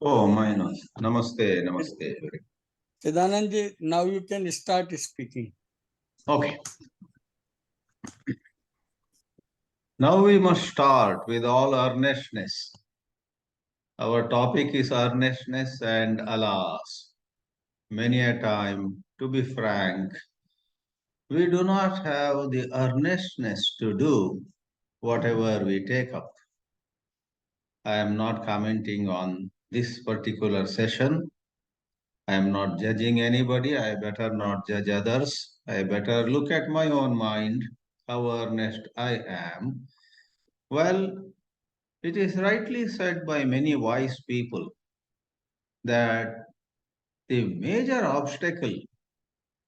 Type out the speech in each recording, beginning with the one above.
Oh, minus. Namaste, namaste. Chidanandji, now you can start speaking. Okay. Now we must start with all earnestness. Our topic is earnestness, and alas, many a time, to be frank, we do not have the earnestness to do whatever we take up. I am not commenting on this particular session. I am not judging anybody. I better not judge others. I better look at my own mind, how earnest I am. Well, it is rightly said by many wise people that the major obstacle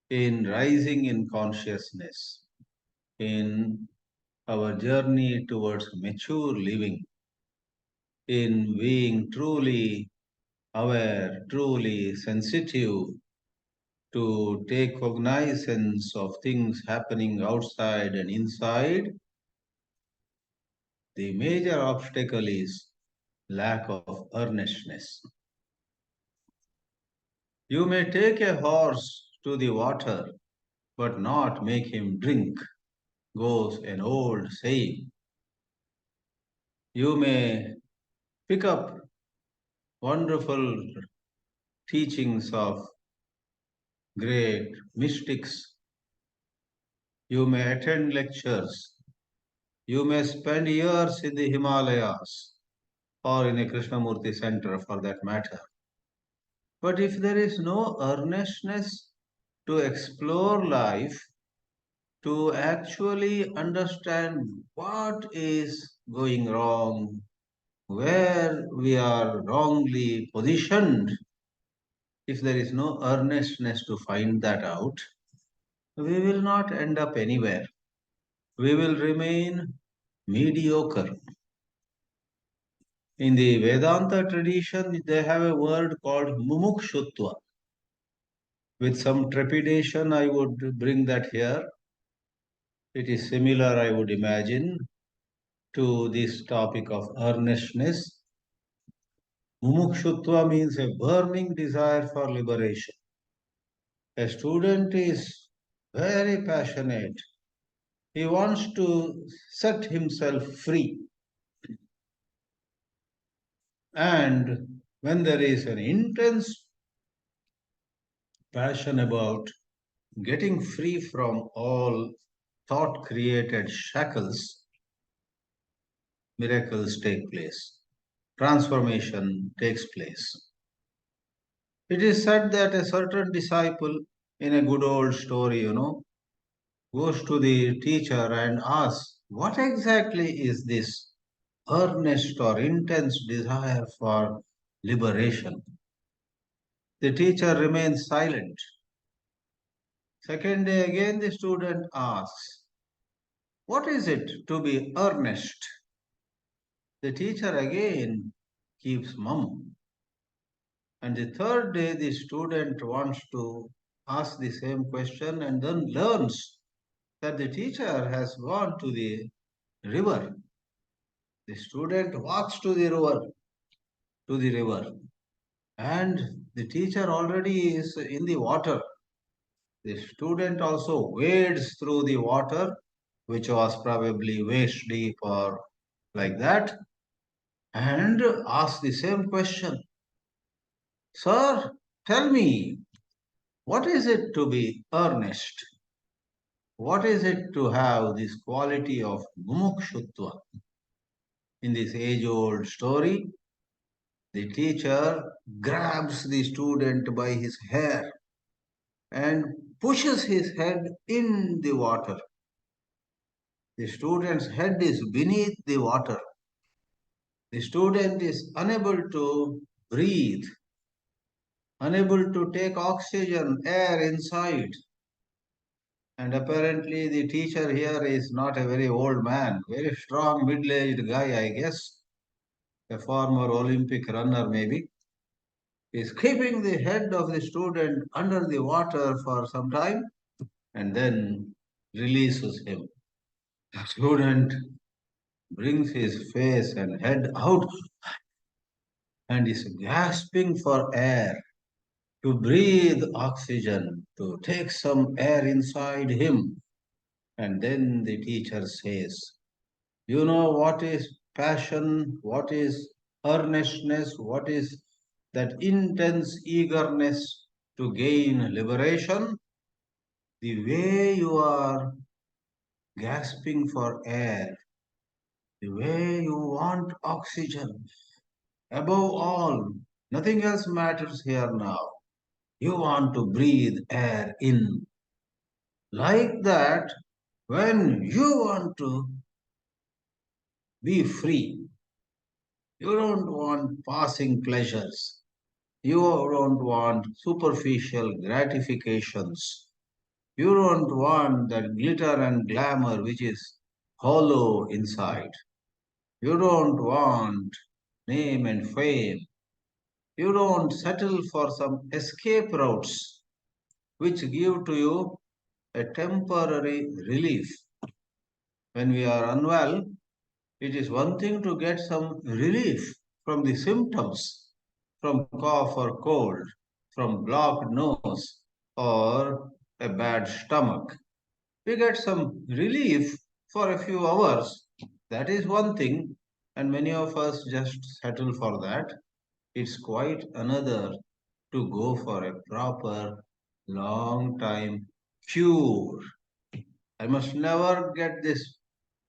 in rising in consciousness, in our journey towards mature living, in being truly aware, truly sensitive to take cognizance of things happening outside and inside, the major obstacle is lack of earnestness. You may take a horse to the water, but not make him drink, goes an old saying. You may pick up wonderful teachings of great mystics. You may attend lectures. You may spend years in the Himalayas or in a Krishnamurti center for that matter. But if there is no earnestness to explore life, to actually understand what is going wrong, where we are wrongly positioned, if there is no earnestness to find that out, we will not end up anywhere. We will remain mediocre. In the Vedanta tradition, they have a word called mumukshutva. With some trepidation, I would bring that here. It is similar, I would imagine, to this topic of earnestness. Mumukshutva means a burning desire for liberation. A student is very passionate. He wants to set himself free. And when there is an intense passion about getting free from all thought created shackles, miracles take place. Transformation takes place. It is said that a certain disciple in a good old story, goes to the teacher and asks, what exactly is this earnest or intense desire for liberation? The teacher remains silent. Second day again the student asks, what is it to be earnest? The teacher again keeps mum. And the third day the student wants to ask the same question and then learns that the teacher has gone to the river. The student walks to the river, and the teacher already is in the water. The student also wades through the water, which was probably waist deep or like that, and asks the same question. Sir, tell me, what is it to be earnest? What is it to have this quality of mumukshutva? In this age-old story, the teacher grabs the student by his hair and pushes his head in the water. The student's head is beneath the water. The student is unable to breathe, unable to take oxygen, air inside. And apparently the teacher here is not a very old man, very strong middle-aged guy, I guess, a former Olympic runner maybe. Is keeping the head of the student under the water for some time and then releases him. The student brings his face and head out and is gasping for air, to breathe oxygen, to take some air inside him. And then the teacher says, you know what is passion? What is earnestness? What is that intense eagerness to gain liberation? The way you are gasping for air, the way you want oxygen. Above all, nothing else matters here now. You want to breathe air in. Like that, when you want to be free, you don't want passing pleasures. You don't want superficial gratifications. You don't want that glitter and glamour which is hollow inside. You don't want name and fame. You don't settle for some escape routes which give to you a temporary relief. When we are unwell, it is one thing to get some relief from the symptoms, from cough or cold, from blocked nose or a bad stomach. We get some relief for a few hours. That is one thing, and many of us just settle for that. It's quite another to go for a proper, long time cure. I must never get this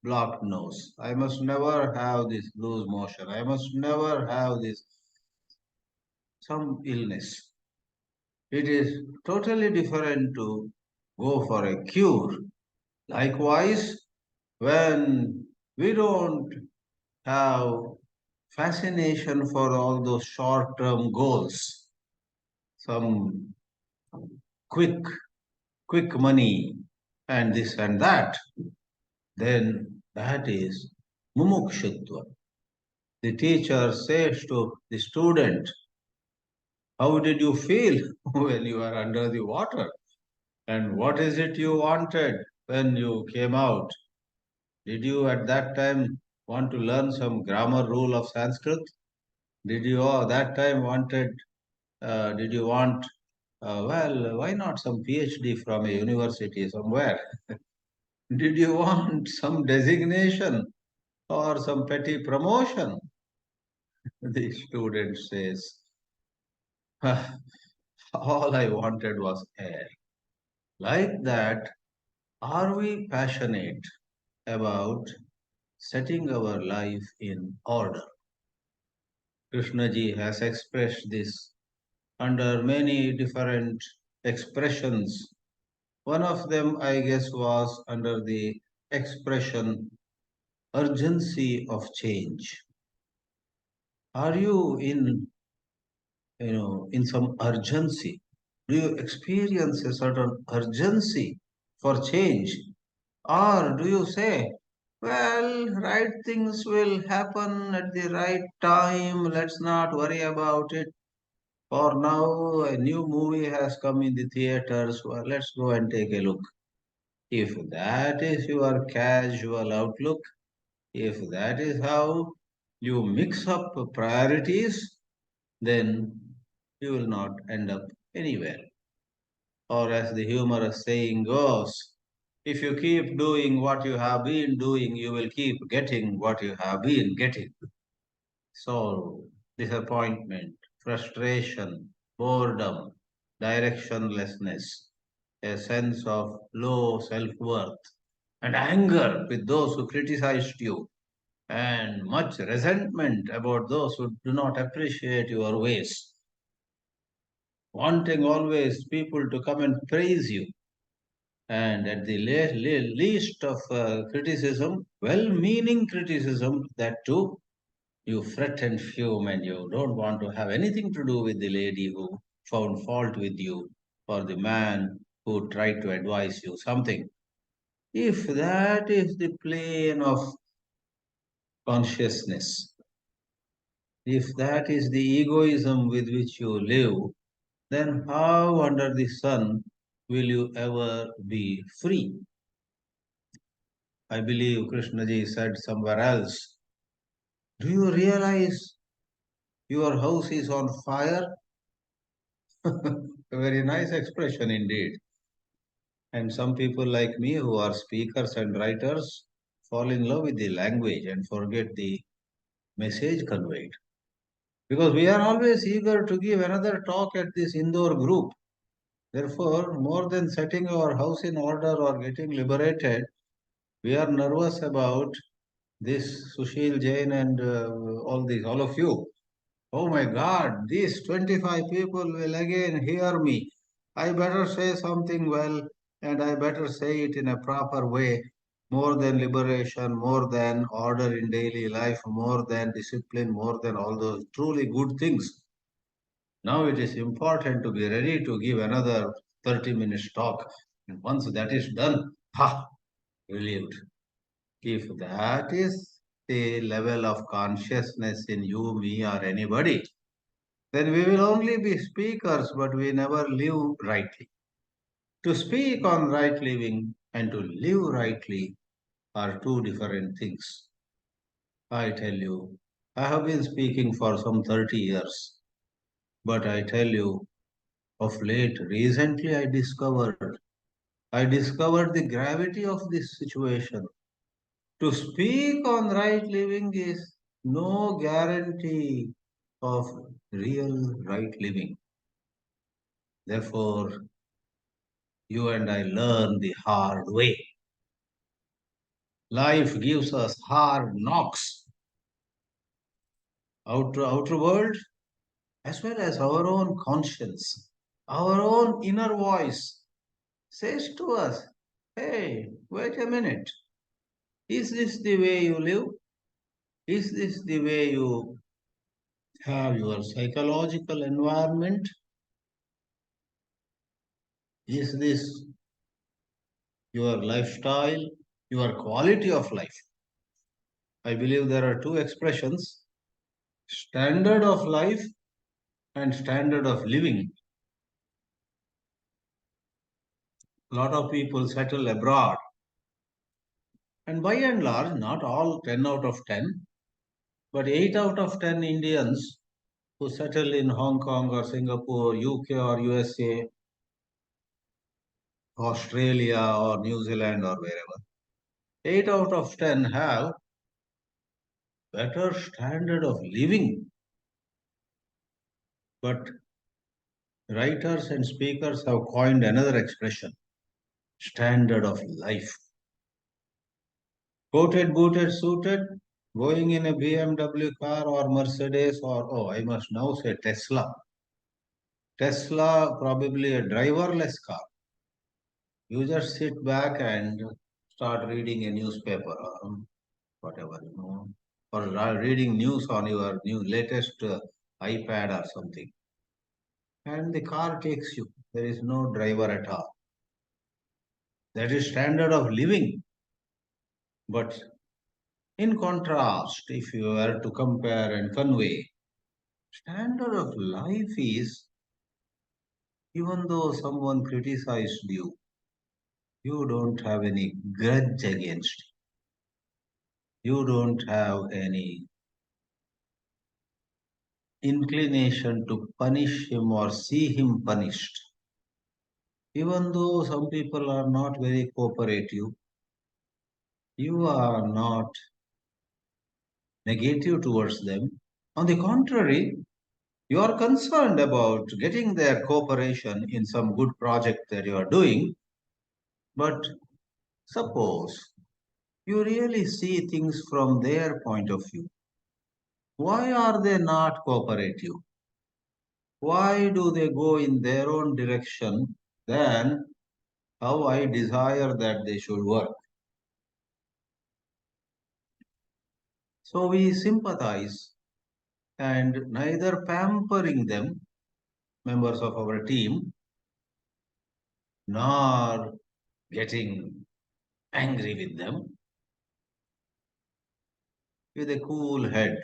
blocked nose. I must never have this loose motion. I must never have this some illness. It is totally different to go for a cure. Likewise, when we don't have fascination for all those short term goals, some quick, quick money, and this and that, then that is mumukshutva. The teacher says to the student, how did you feel when you were under the water? And what is it you wanted when you came out? Did you at that time want to learn some grammar rule of Sanskrit? Did you that time did you want, well, why not some PhD from a university somewhere? Did you want some designation or some petty promotion? The student says, all I wanted was air. Like that, are we passionate about setting our life in order? Krishnaji has expressed this under many different expressions. One of them, I guess, was under the expression urgency of change. Are you in some urgency? Do you experience a certain urgency for change? Or do you say, well, right things will happen at the right time, let's not worry about it. For now, a new movie has come in the theaters, well, let's go and take a look. If that is your casual outlook, if that is how you mix up priorities, then you will not end up anywhere. Or as the humorous saying goes, if you keep doing what you have been doing, you will keep getting what you have been getting. So, disappointment, frustration, boredom, directionlessness, a sense of low self worth, and anger with those who criticized you, and much resentment about those who do not appreciate your ways, wanting always people to come and praise you. And at the least of criticism, well meaning criticism, that too, you fret and fume and you don't want to have anything to do with the lady who found fault with you or the man who tried to advise you something. If that is the plane of consciousness, if that is the egoism with which you live, then how under the sun will you ever be free? I believe Krishnaji said somewhere else, do you realize your house is on fire. A very nice expression indeed. And some people like me who are speakers and writers fall in love with the language and forget the message conveyed. Because we are always eager to give another talk at this Indore group. Therefore, more than setting our house in order or getting liberated, we are nervous about this Sushil Jain and all of you. Oh my God, these 25 people will again hear me. I better say something well and I better say it in a proper way. More than liberation, more than order in daily life, more than discipline, more than all those truly good things. Now it is important to be ready to give another 30 minutes talk. And once that is done, ha, relieved. If that is the level of consciousness in you, me, or anybody, then we will only be speakers, but we never live rightly. To speak on right living and to live rightly are two different things. I tell you, I have been speaking for some 30 years, but I tell you, of late, recently I discovered the gravity of this situation. To speak on right living is no guarantee of real right living. Therefore, you and I learn the hard way. Life gives us hard knocks. Outer world, as well as our own conscience, our own inner voice says to us, hey, wait a minute. Is this the way you live? Is this the way you have your psychological environment? Is this your lifestyle, your quality of life? I believe there are two expressions, standard of life and standard of living. A lot of people settle abroad, and by and large, not all 10 out of 10, but 8 out of 10 Indians who settle in Hong Kong or Singapore, UK or USA, Australia or New Zealand or wherever, 8 out of 10 have better standard of living. But writers and speakers have coined another expression, standard of life. Coated, booted, suited, going in a BMW car or Mercedes or, oh, I must now say Tesla. Tesla, probably a driverless car. You just sit back and start reading a newspaper or whatever, or reading news on your new latest iPad or something. And the car takes you. There is no driver at all. That is standard of living. But in contrast, if you were to compare and convey, standard of life is even though someone criticized you, you don't have any grudge against. You don't have any inclination to punish him or see him punished. Even though some people are not very cooperative, you are not negative towards them. On the contrary, you are concerned about getting their cooperation in some good project that you are doing. But suppose you really see things from their point of view. Why are they not cooperative? Why do they go in their own direction than how I desire that they should work? So we sympathize and neither pampering them, members of our team, nor getting angry with them. With a cool head,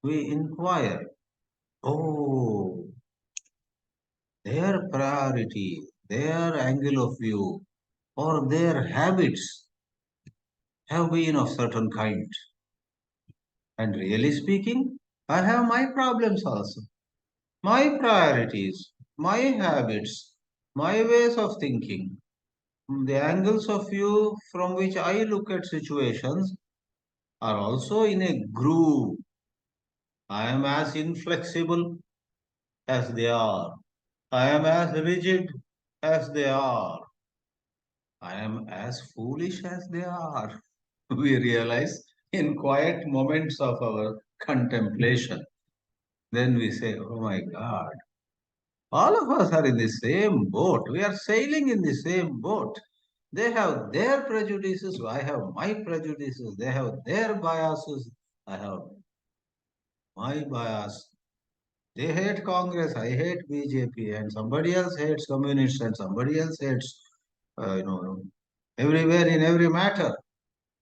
we inquire, oh, their priority, their angle of view, or their habits have been of certain kind. And really speaking, I have my problems also, my priorities, my habits, my ways of thinking, the angles of view from which I look at situations are also in a groove. I am as inflexible as they are. I am as rigid as they are. I am as foolish as they are. We realize in quiet moments of our contemplation. Then we say, oh my God, all of us are in the same boat. We are sailing in the same boat. They have their prejudices. I have my prejudices. They have their biases. I have my bias. They hate Congress. I hate BJP. And somebody else hates communists. And somebody else hates, you know, everywhere in every matter.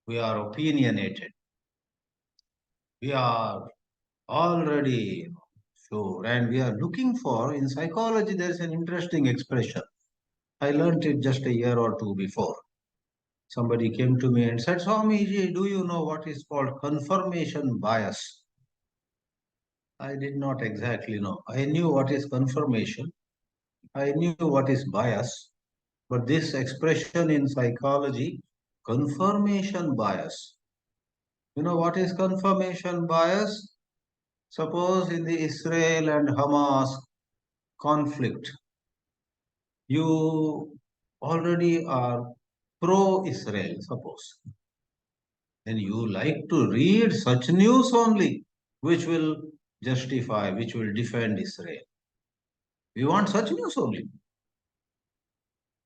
We are opinionated. We are already sure. And we are looking for, in psychology, there's an interesting expression. I learned it just a year or two before. Somebody came to me and said, Swamiji, do you know what is called confirmation bias? I did not exactly know. I knew what is confirmation. I knew what is bias. But this expression in psychology, confirmation bias. You know what is confirmation bias? Suppose in the Israel and Hamas conflict, you already are pro-Israel, suppose. Then you like to read such news only, which will justify, which will defend Israel. We want such news only.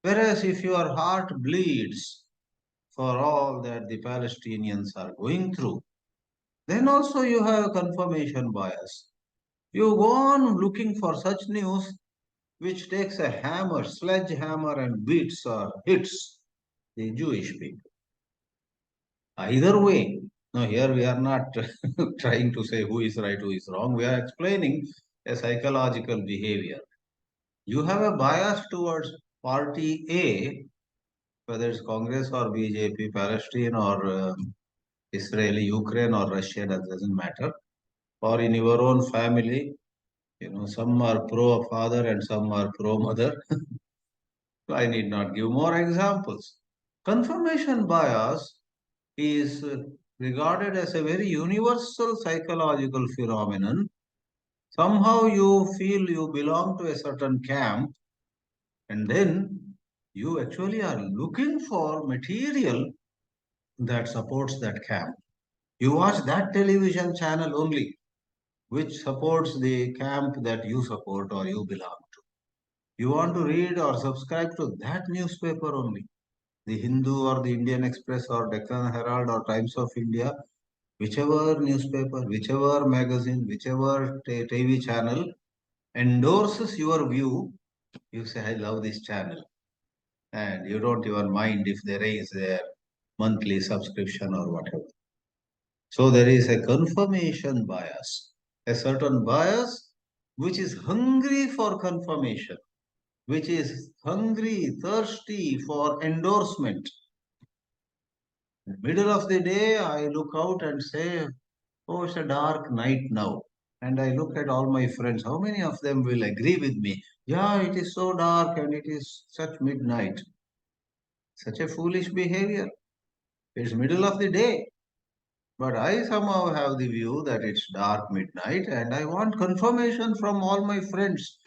Whereas if your heart bleeds for all that the Palestinians are going through, then also you have confirmation bias. You go on looking for such news which takes a hammer, sledgehammer, and beats or hits the Jewish people. Either way, now here we are not trying to say who is right, who is wrong. We are explaining a psychological behavior. You have a bias towards party A, whether it's Congress or BJP, Palestine or Israeli, Ukraine or Russia, that doesn't matter. Or in your own family, some are pro father and some are pro mother. I need not give more examples. Confirmation bias is regarded as a very universal psychological phenomenon. Somehow you feel you belong to a certain camp, and then you actually are looking for material that supports that camp. You watch that television channel only, which supports the camp that you support or you belong to. You want to read or subscribe to that newspaper only, the Hindu or the Indian Express or Deccan Herald or Times of India, whichever newspaper, whichever magazine, whichever TV channel endorses your view, you say, I love this channel. And you don't even mind if they raise their monthly subscription or whatever. So there is a confirmation bias, a certain bias which is hungry for confirmation, which is hungry, thirsty for endorsement. In the middle of the day, I look out and say, oh, it's a dark night now. And I look at all my friends. How many of them will agree with me? Yeah, it is so dark and it is such midnight. Such a foolish behavior. It's middle of the day. But I somehow have the view that it's dark midnight and I want confirmation from all my friends.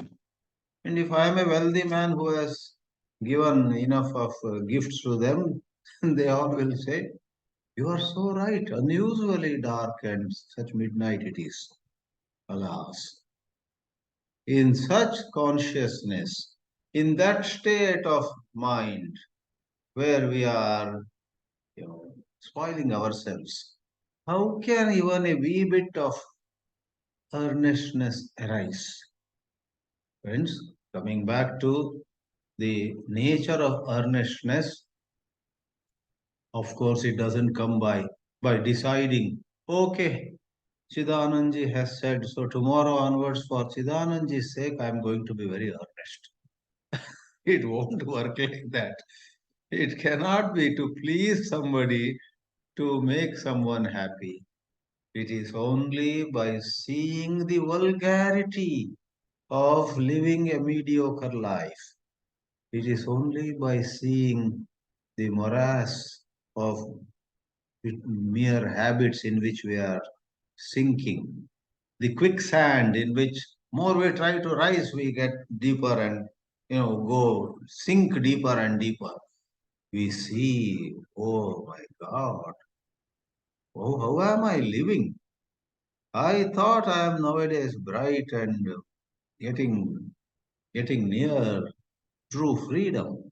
And if I am a wealthy man who has given enough of gifts to them, they all will say, you are so right. Unusually dark and such midnight it is. Alas. In such consciousness, in that state of mind where we are, spoiling ourselves, how can even a wee bit of earnestness arise? Friends, coming back to the nature of earnestness, of course, it doesn't come by deciding, okay, Chidanandji has said, so tomorrow onwards, for Chidanandji's sake, I am going to be very earnest. It won't work like that. It cannot be to please somebody, to make someone happy. It is only by seeing the vulgarity of living a mediocre life. It is only by seeing the morass of mere habits in which we are sinking, the quicksand in which more we try to rise, we get deeper and go sink deeper and deeper. We see, oh my God, oh, how am I living? I thought I am nowadays bright and getting getting near true freedom.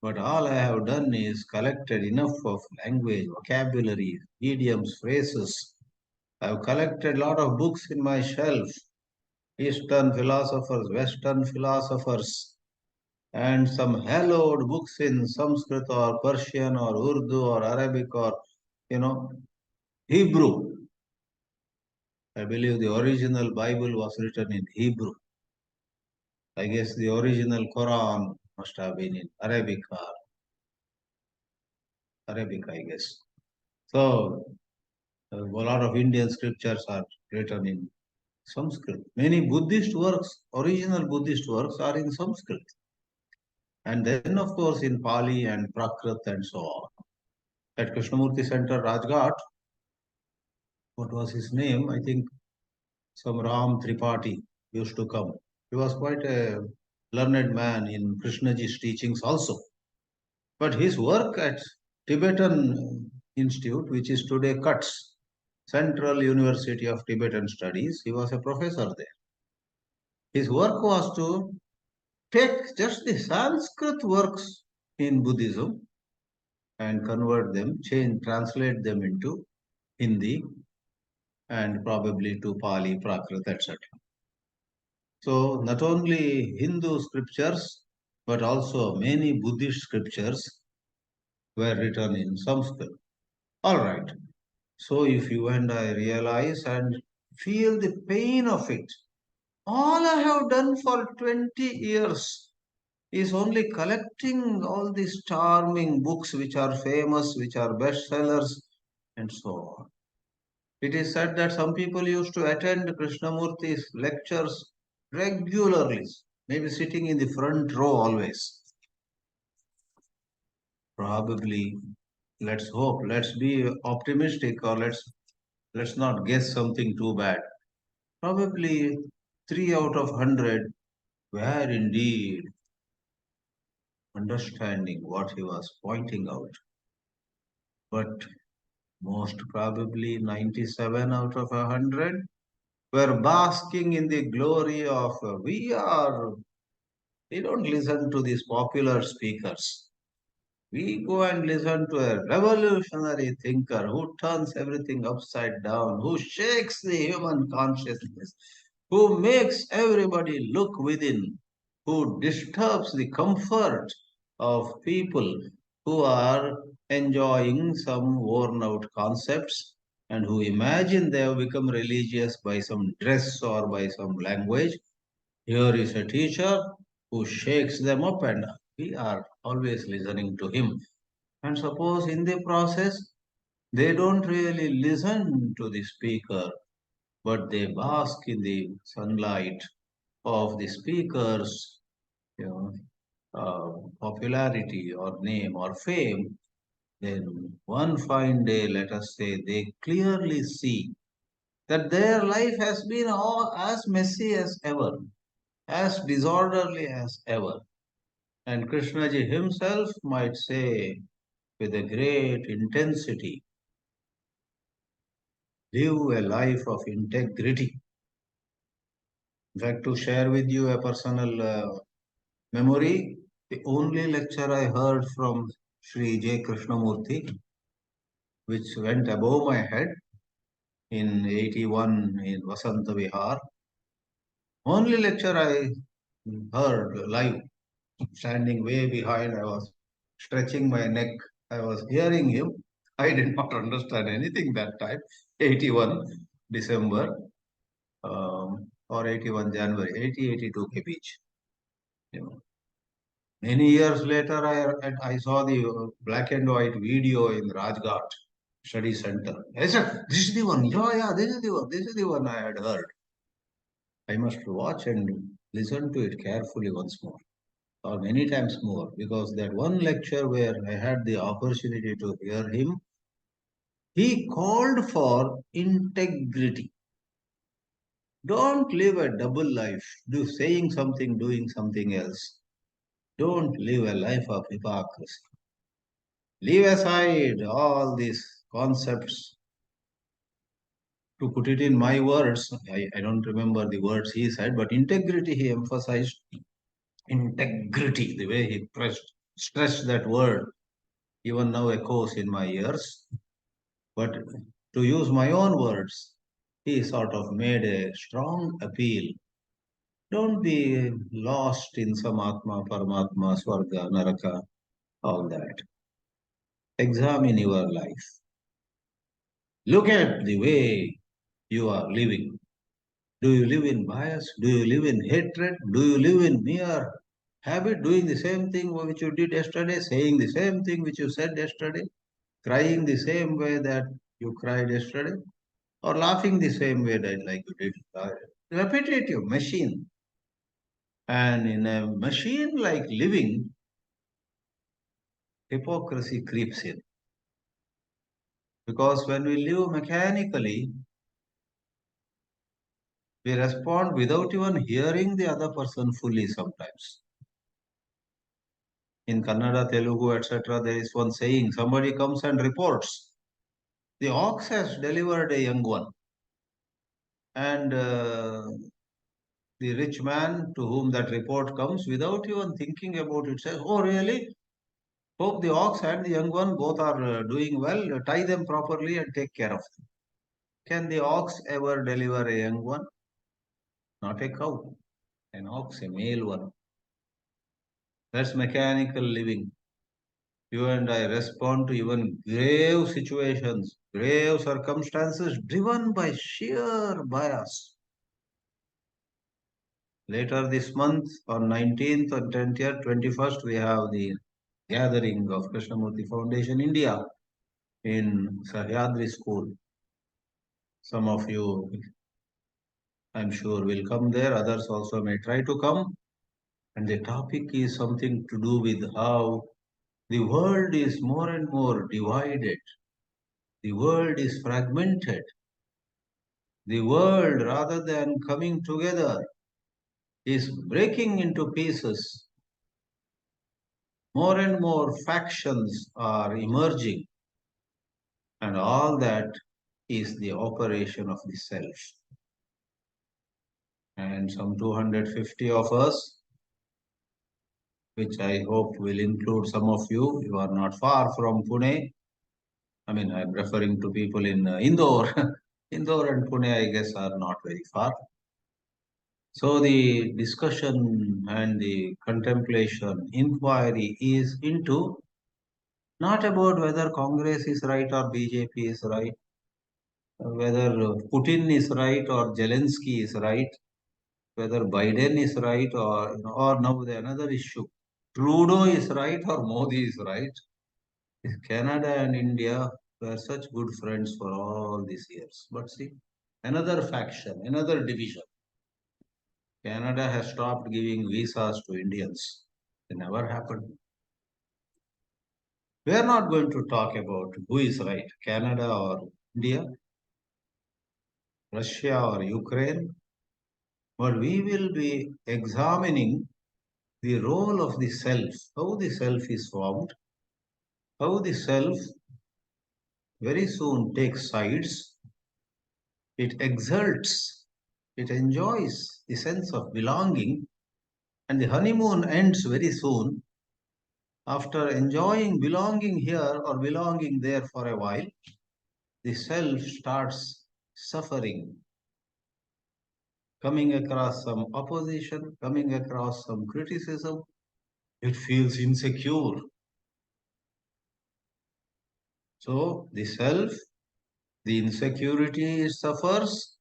But all I have done is collected enough of language, vocabulary, idioms, phrases. I have collected a lot of books in my shelf, Eastern philosophers, Western philosophers, and some hallowed books in Sanskrit or Persian or Urdu or Arabic or, you know, Hebrew. I believe the original Bible was written in Hebrew. I guess the original Quran must have been in Arabic or Arabic, I guess. So a lot of Indian scriptures are written in Sanskrit. Many Buddhist works, original Buddhist works, are in Sanskrit. And then, of course, in Pali and Prakrit and so on. At Krishnamurti Center, Rajghat, what was his name? I think some Ram Tripathi used to come. He was quite a learned man in Krishnaji's teachings also. But his work at Tibetan Institute, which is today CUTS, Central University of Tibetan Studies, he was a professor there. His work was to take just the Sanskrit works in Buddhism and convert them, translate them into Hindi and probably to Pali, Prakrit, etc. So not only Hindu scriptures, but also many Buddhist scriptures were written in Sanskrit. All right. So if you and I realize and feel the pain of it, all I have done for 20 years is only collecting all these charming books which are famous, which are bestsellers, and so on. It is said that some people used to attend Krishnamurti's lectures regularly, maybe sitting in the front row always. Probably, let's hope, let's be optimistic, or let's not guess something too bad. Probably 3 out of 100 were indeed understanding what he was pointing out. But most probably 97 out of 100 were basking in the glory of we don't listen to these popular speakers. We go and listen to a revolutionary thinker who turns everything upside down, who shakes the human consciousness, who makes everybody look within, who disturbs the comfort of people who are enjoying some worn out concepts and who imagine they have become religious by some dress or by some language. Here is a teacher who shakes them up, and we are always listening to him. And suppose in the process they don't really listen to the speaker, but they bask in the sunlight of the speaker's you know, popularity or name or fame, then one fine day, let us say, they clearly see that their life has been all as messy as ever, as disorderly as ever. And Krishnaji himself might say with a great intensity, live a life of integrity. In fact, to share with you a personal memory, the only lecture I heard from Sri J. Krishnamurti, which went above my head in 81 in Vasanta Vihar, only lecture I heard live, standing way behind, I was stretching my neck, I was hearing him. I did not understand anything that time, 81 December or 81 January, 8082 ke beach. You know. Many years later, I saw the black and white video in Rajghat study center. I said, this is the one. Yeah, this is the one. This is the one I had heard. I must watch and listen to it carefully once more, or many times more, because that one lecture where I had the opportunity to hear him, he called for integrity. Don't live a double life, do saying something, doing something else. Don't live a life of hypocrisy. Leave aside all these concepts. To put it in my words, I don't remember the words he said, but integrity he emphasized. Integrity, the way he stressed that word, even now echoes in my ears. But to use my own words, he sort of made a strong appeal. Don't be lost in some Atma, Paramatma, Swarga, Naraka, all that. Examine your life. Look at the way you are living. Do you live in bias? Do you live in hatred? Do you live in mere habit, doing the same thing which you did yesterday, saying the same thing which you said yesterday, crying the same way that you cried yesterday, or laughing the same way that like you did? Repetitive machine. And in a machine like living, hypocrisy creeps in. Because when we live mechanically, we respond without even hearing the other person fully sometimes. In Kannada, Telugu, etc., there is one saying, somebody comes and reports, the ox has delivered a young one. And the rich man to whom that report comes, without even thinking about it, says, oh, really? Hope the ox and the young one both are doing well. Tie them properly and take care of them. Can the ox ever deliver a young one? Not a cow. An ox, a male one. That's mechanical living. You and I respond to even grave situations, grave circumstances driven by sheer bias. Later this month, on 19th and 20th, 21st, we have the gathering of Krishnamurti Foundation India in Sahyadri School. Some of you, I'm sure, will come there. Others also may try to come. And the topic is something to do with how the world is more and more divided. The world is fragmented. The world, rather than coming together, is breaking into pieces. More and more factions are emerging, and all that is the operation of the self. And some 250 of us, which I hope will include some of you, you are not far from Pune. I mean, I'm referring to people in Indore. Indore and Pune, I guess, are not very far. So the discussion and the contemplation, inquiry is into not about whether Congress is right or BJP is right, whether Putin is right or Zelensky is right, whether Biden is right or or now the another issue, Trudeau is right or Modi is right. Canada and India were such good friends for all these years. But see, another faction, another division. Canada has stopped giving visas to Indians. It never happened. We are not going to talk about who is right, Canada or India, Russia or Ukraine, but we will be examining the role of the self, how the self is formed, how the self very soon takes sides, it exults, it enjoys the sense of belonging, and the honeymoon ends very soon. After enjoying belonging here or belonging there for a while, the self starts suffering, coming across some opposition, coming across some criticism. It feels insecure. So the self, the insecurity it suffers,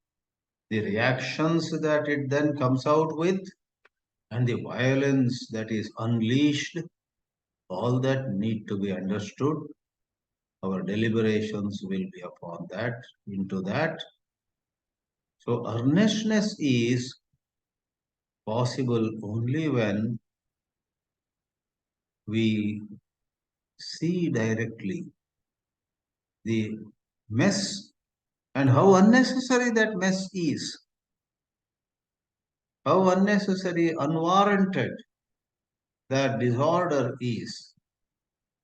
the reactions that it then comes out with, and the violence that is unleashed, all that need to be understood Our deliberations will be upon that, into that. So earnestness is possible only when we see directly the mess and how unnecessary that mess is, how unnecessary, unwarranted that disorder is,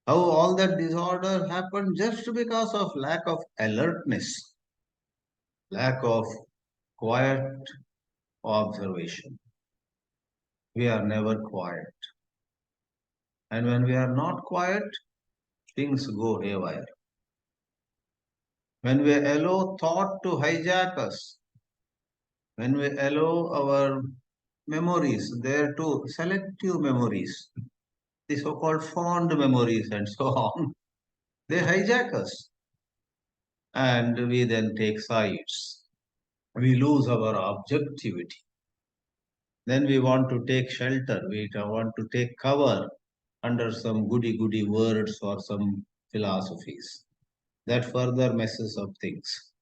how all that disorder happened just because of lack of alertness, lack of quiet observation. We are never quiet. And when we are not quiet, things go haywire. When we allow thought to hijack us, when we allow our memories, there too, selective memories, the so-called fond memories and so on, they hijack us. And we then take sides. We lose our objectivity. Then we want to take shelter. We want to take cover under some goody-goody words or some philosophies. That further messes up things.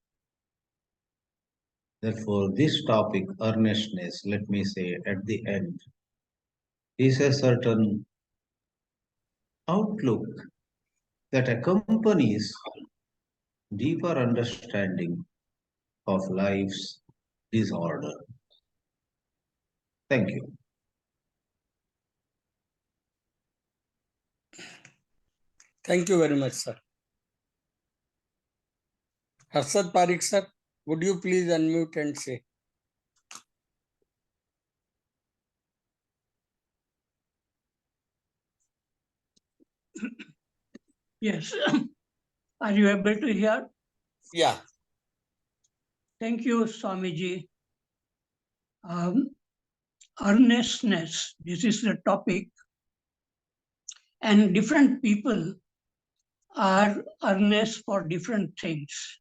Therefore, this topic, earnestness, let me say at the end, is a certain outlook that accompanies deeper understanding of life's disorder. Thank you. Thank you very much, sir. Harshad Parekh, sir, would you please unmute and say? Yes. Are you able to hear? Yeah. Thank you, Swamiji. Earnestness, this is the topic. And different people are earnest for different things.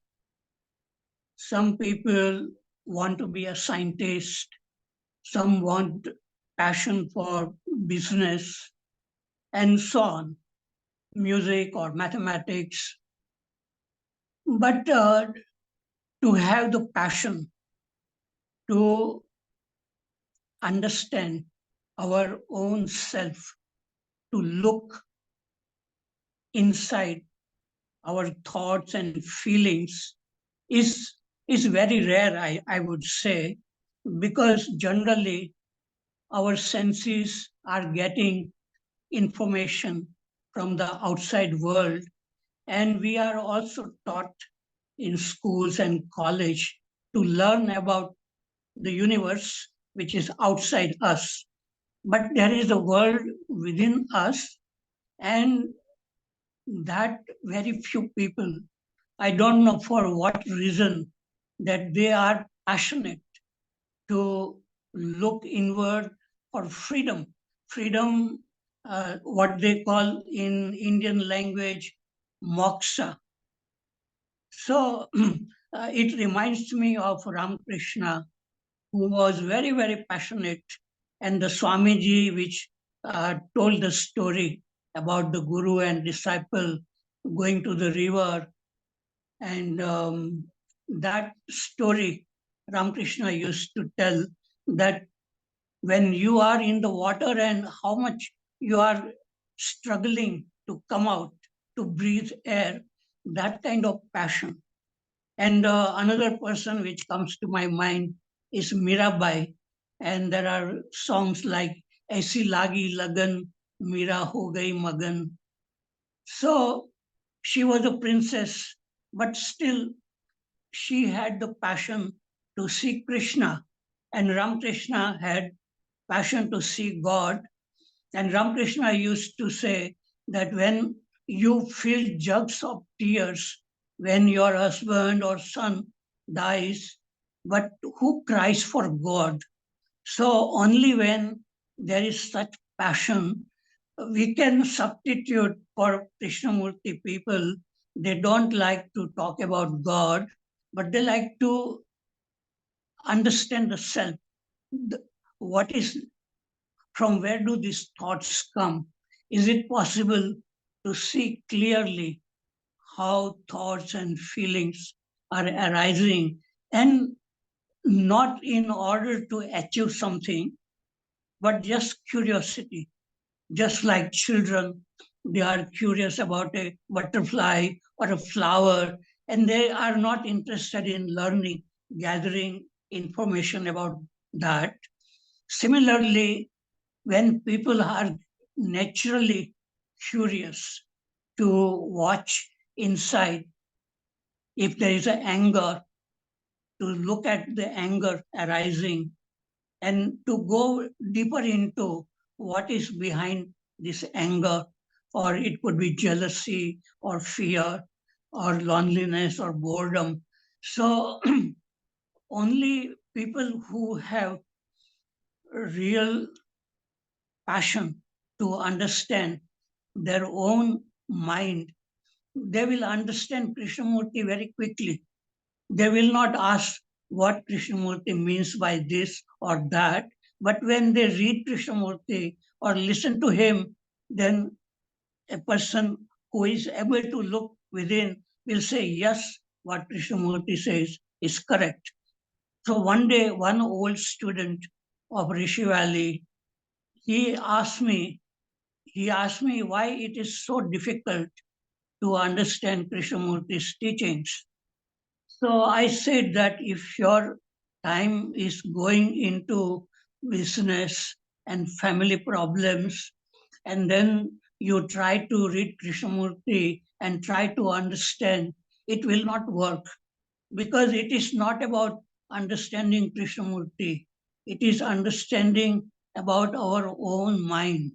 Some people want to be a scientist. Some want passion for business and so on, music or mathematics. But to have the passion to understand our own self, to look inside our thoughts and feelings is very rare, I would say, because generally our senses are getting information from the outside world, and we are also taught in schools and college to learn about the universe which is outside us. But there is a world within us, and that very few people, I don't know for what reason, that they are passionate to look inward for freedom. Freedom, what they call in Indian language, moksha. So it reminds me of Ramakrishna, who was very, very passionate, and the Swamiji, which told the story about the guru and disciple going to the river. And that story, Ramakrishna used to tell that when you are in the water and how much you are struggling to come out, to breathe air, that kind of passion. And another person which comes to my mind is Mirabai. And there are songs like Aisi Lagi Lagan, Mira Ho Gai Magan. So she was a princess, but still she had the passion to see Krishna. And Ramakrishna had passion to see God. And Ramakrishna used to say that when you feel jugs of tears when your husband or son dies, but who cries for God? So only when there is such passion, we can substitute for Krishnamurti people. They don't like to talk about God, but they like to understand the self. What is, from where do these thoughts come? Is it possible to see clearly how thoughts and feelings are arising, and not in order to achieve something, but just curiosity. Just like children, they are curious about a butterfly or a flower, and they are not interested in learning, gathering information about that. Similarly, when people are naturally curious to watch inside, if there is an anger, to look at the anger arising and to go deeper into what is behind this anger, or it could be jealousy or fear or loneliness or boredom. So only people who have real passion to understand their own mind, they will understand Krishnamurti very quickly. They will not ask what Krishnamurti means by this or that, but when they read Krishnamurti or listen to him, then a person who is able to look within will say, yes, what Krishnamurti says is correct. So one day, one old student of Rishi Valley, he asked me why it is so difficult to understand Krishnamurti's teachings. So I said that if your time is going into business and family problems, and then you try to read Krishnamurti and try to understand, it will not work, because it is not about understanding Krishnamurti. It is understanding about our own mind.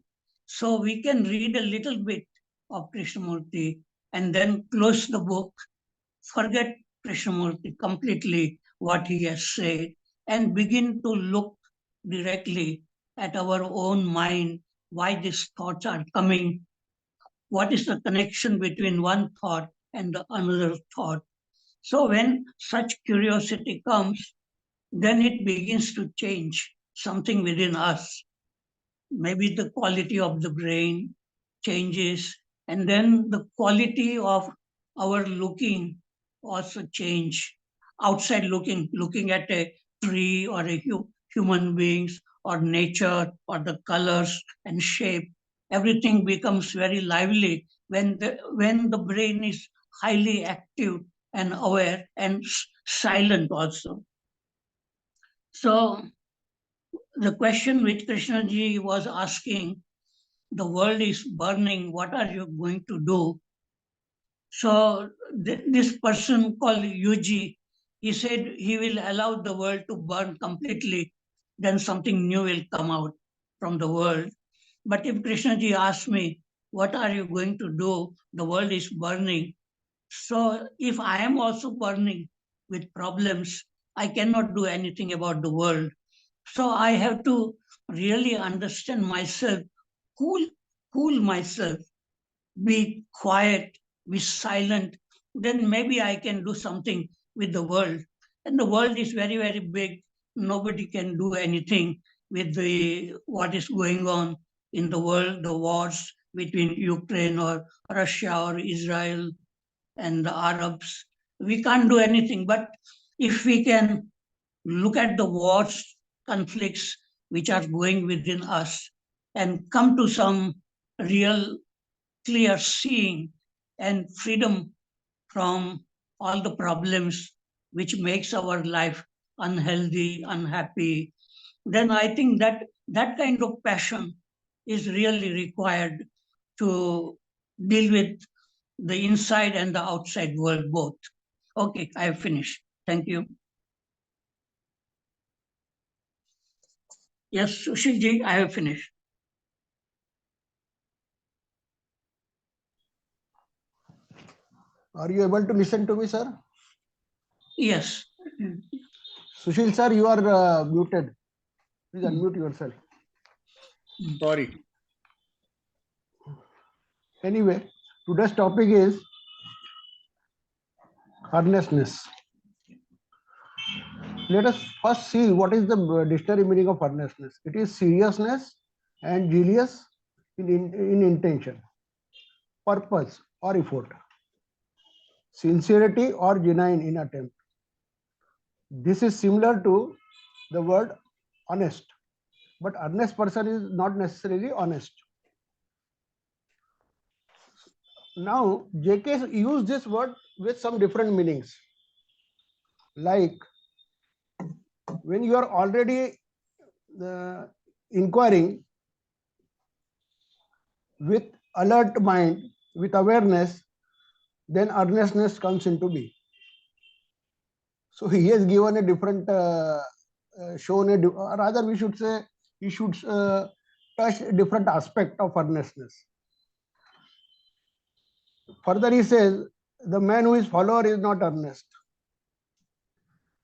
So we can read a little bit of Krishnamurti and then close the book, forget Krishnamurti completely what he has said, and begin to look directly at our own mind, why these thoughts are coming, what is the connection between one thought and the another thought. So when such curiosity comes, then it begins to change something within us. Maybe the quality of the brain changes, and then the quality of our looking also change. Outside looking at a tree or a human beings or nature or the colors and shape, everything becomes very lively when the brain is highly active and aware and silent also. So the question which Krishnaji was asking, the world is burning, what are you going to do? So this person called Yuji, he said he will allow the world to burn completely, then something new will come out from the world. But if Krishnaji asked me, what are you going to do? The world is burning. So if I am also burning with problems, I cannot do anything about the world. So I have to really understand myself, cool myself, be quiet, be silent, then maybe I can do something with the world. And the world is very, very big. Nobody can do anything with what is going on in the world, the wars between Ukraine or Russia or Israel and the Arabs. We can't do anything. But if we can look at the wars, conflicts which are going within us and come to some real clear seeing and freedom from all the problems which makes our life unhealthy, unhappy, then I think that that kind of passion is really required to deal with the inside and the outside world both. Okay, I have finished. Thank you. Yes, Sushilji, I have finished. Are you able to listen to me, sir? Yes. Sushil sir, you are muted. Please unmute yourself. Sorry. Anyway, today's topic is earnestness. Let us first see what is the dictionary meaning of earnestness. It is seriousness and zealous in intention, purpose or effort. sincerity or genuine in attempt. This is similar to the word honest, but earnest person is not necessarily honest. Now, JK used this word with some different meanings. Like when you are already inquiring with alert mind, with awareness, then earnestness comes into being. So he has given a different, shown a, rather we should say, he should touch a different aspect of earnestness. Further he says, the man who is follower is not earnest.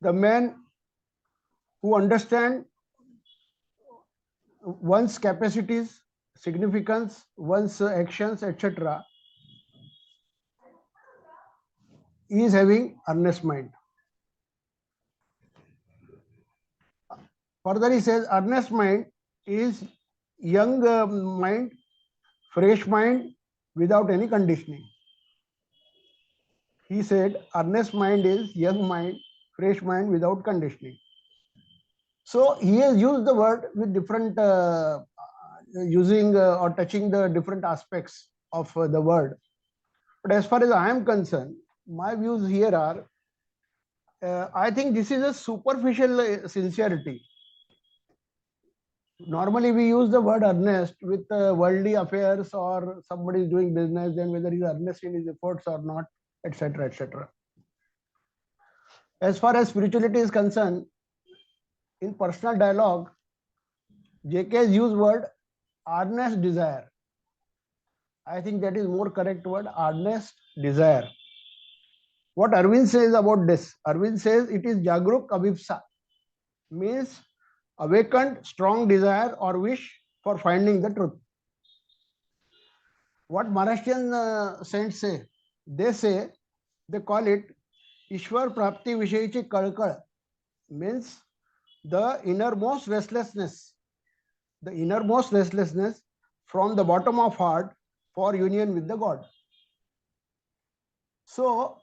The man who understands one's capacities, significance, one's actions, etc., is having earnest mind. Further, he says earnest mind is young mind, fresh mind, without any conditioning. He said earnest mind is young mind, fresh mind, without conditioning. So he has used the word with different, using or touching the different aspects of the word. But as far as I am concerned, my views here are, I think this is a superficial sincerity. Normally we use the word earnest with worldly affairs, or somebody is doing business, then whether he is earnest in his efforts or not, etc., etc. As far as spirituality is concerned, in personal dialogue, JK has used word earnest desire. I think that is more correct word, earnest desire. What Arvind says about this, Arvind says it is Jagruk Abhipsa, means awakened strong desire or wish for finding the truth. What Maharashtrian saints say, they call it Ishwar Prapti Vishayichi Kalkal, means the innermost restlessness from the bottom of heart for union with the God. So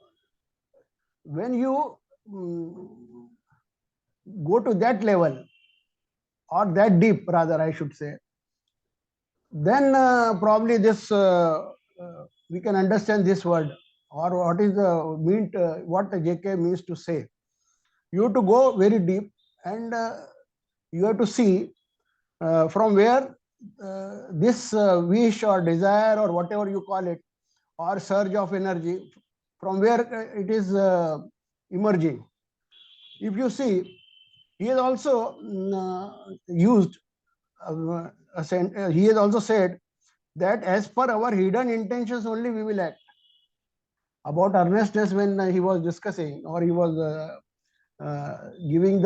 when you go to that level, or that deep rather I should say, then probably this we can understand this word, or what is the mean, what the JK means to say. You have to go very deep, and you have to see from where this wish or desire or whatever you call it, or surge of energy, from where it is emerging. If you see, he has also used, he has also said that as per our hidden intentions only we will act. About earnestness, when he was discussing, or he was giving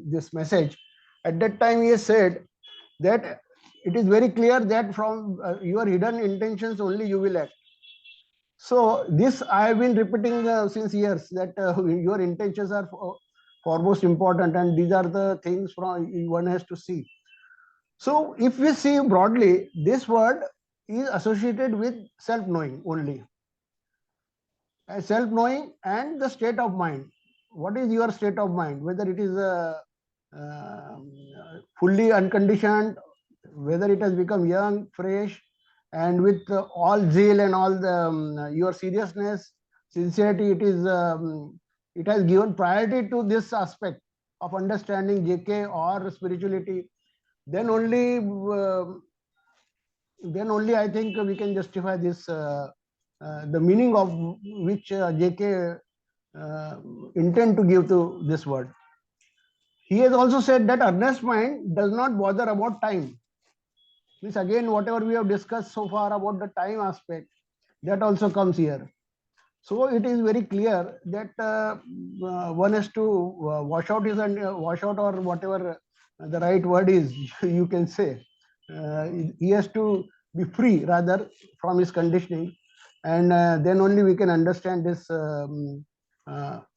this message, at that time he has said that it is very clear that from your hidden intentions only you will act. So this I have been repeating since years, that your intentions are foremost important, and these are the things from one has to see. So if we see broadly, this word is associated with self-knowing only. Self-knowing and the state of mind. What is your state of mind? Whether it is fully unconditioned, whether it has become young, fresh, and with all zeal and all the your seriousness, sincerity, it has given priority to this aspect of understanding JK or spirituality. Then only I think we can justify this, the meaning of which JK intend to give to this word. He has also said that earnest mind does not bother about time. Means again, whatever we have discussed so far about the time aspect, that also comes here. So it is very clear that one has to wash out or whatever the right word is, you can say. He has to be free rather from his conditioning, and then only we can understand this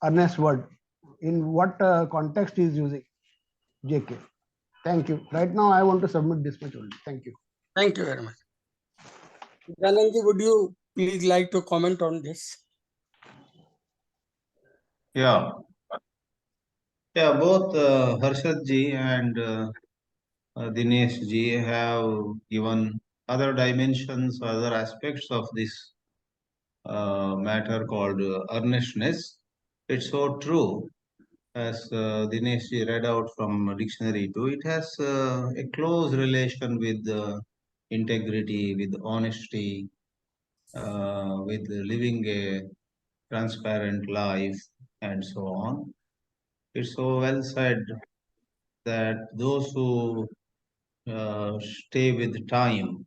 earnest word, in what context he is using, JK. Thank you. Right now I want to submit this much only. Thank you. Thank you very much. Chidanandji, would you please like to comment on this? Yeah. Yeah, both Harshad ji and Dinesh ji have given other dimensions, other aspects of this matter called earnestness. It's so true, as Dinesh ji read out from dictionary too. It has a close relation with integrity, with honesty, with living a transparent life, and so on. It's so well said that those who stay with time,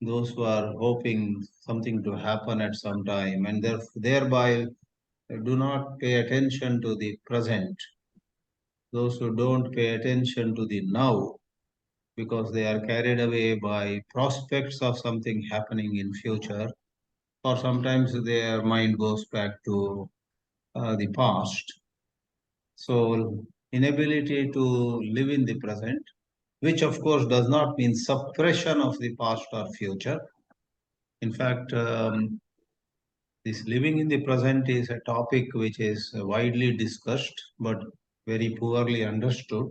those who are hoping something to happen at some time, and thereby do not pay attention to the present, those who don't pay attention to the now, because they are carried away by prospects of something happening in future, or sometimes their mind goes back to the past. So inability to live in the present, which of course does not mean suppression of the past or future. In fact, this living in the present is a topic which is widely discussed but very poorly understood.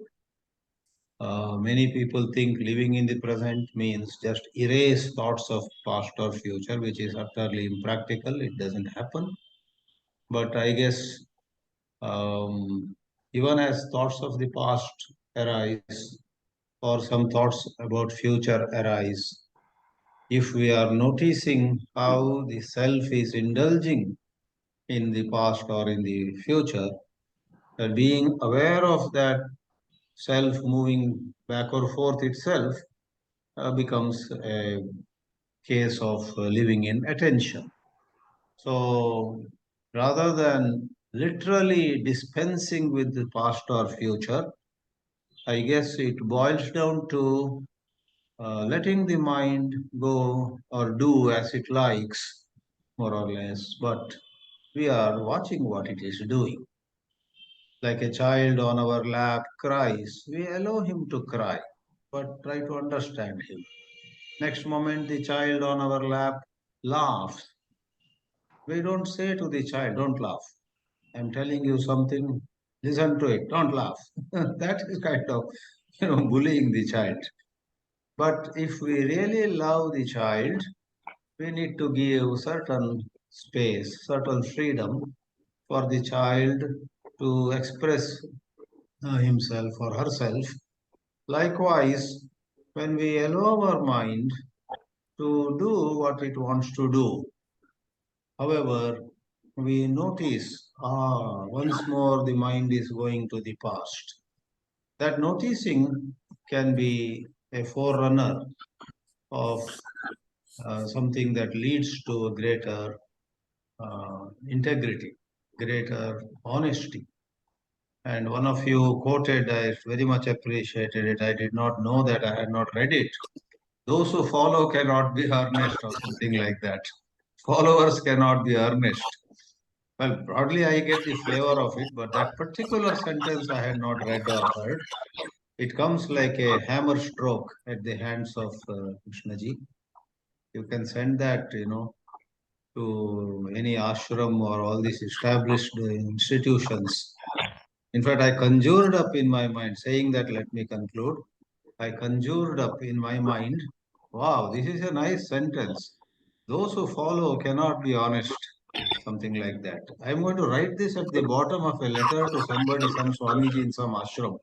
Many people think living in the present means just erase thoughts of past or future, which is utterly impractical. It doesn't happen. But I guess even as thoughts of the past arise or some thoughts about future arise, if we are noticing how the self is indulging in the past or in the future, being aware of that self moving back or forth itself becomes a case of living in attention. So rather than literally dispensing with the past or future, I guess it boils down to letting the mind go or do as it likes, more or less, but we are watching what it is doing. Like a child on our lap cries, we allow him to cry, but try to understand him. Next moment, the child on our lap laughs. We don't say to the child, don't laugh. I'm telling you something, listen to it, don't laugh. That is kind of, bullying the child. But if we really love the child, we need to give certain space, certain freedom for the child to express himself or herself. Likewise, when we allow our mind to do what it wants to do, however, we notice, once more the mind is going to the past. That noticing can be a forerunner of something that leads to a greater integrity, greater honesty. And one of you quoted, I very much appreciated it. I did not know that, I had not read it. Those who follow cannot be earnest, or something like that. Followers cannot be earnest. Well, broadly, I get the flavor of it, but that particular sentence I had not read or heard. It comes like a hammer stroke at the hands of Krishnaji. You can send that, to any ashram or all these established institutions. In fact, I conjured up in my mind, saying that, let me conclude. I conjured up in my mind, wow, this is a nice sentence. Those who follow cannot be honest, something like that. I'm going to write this at the bottom of a letter to somebody, some Swamiji in some ashram.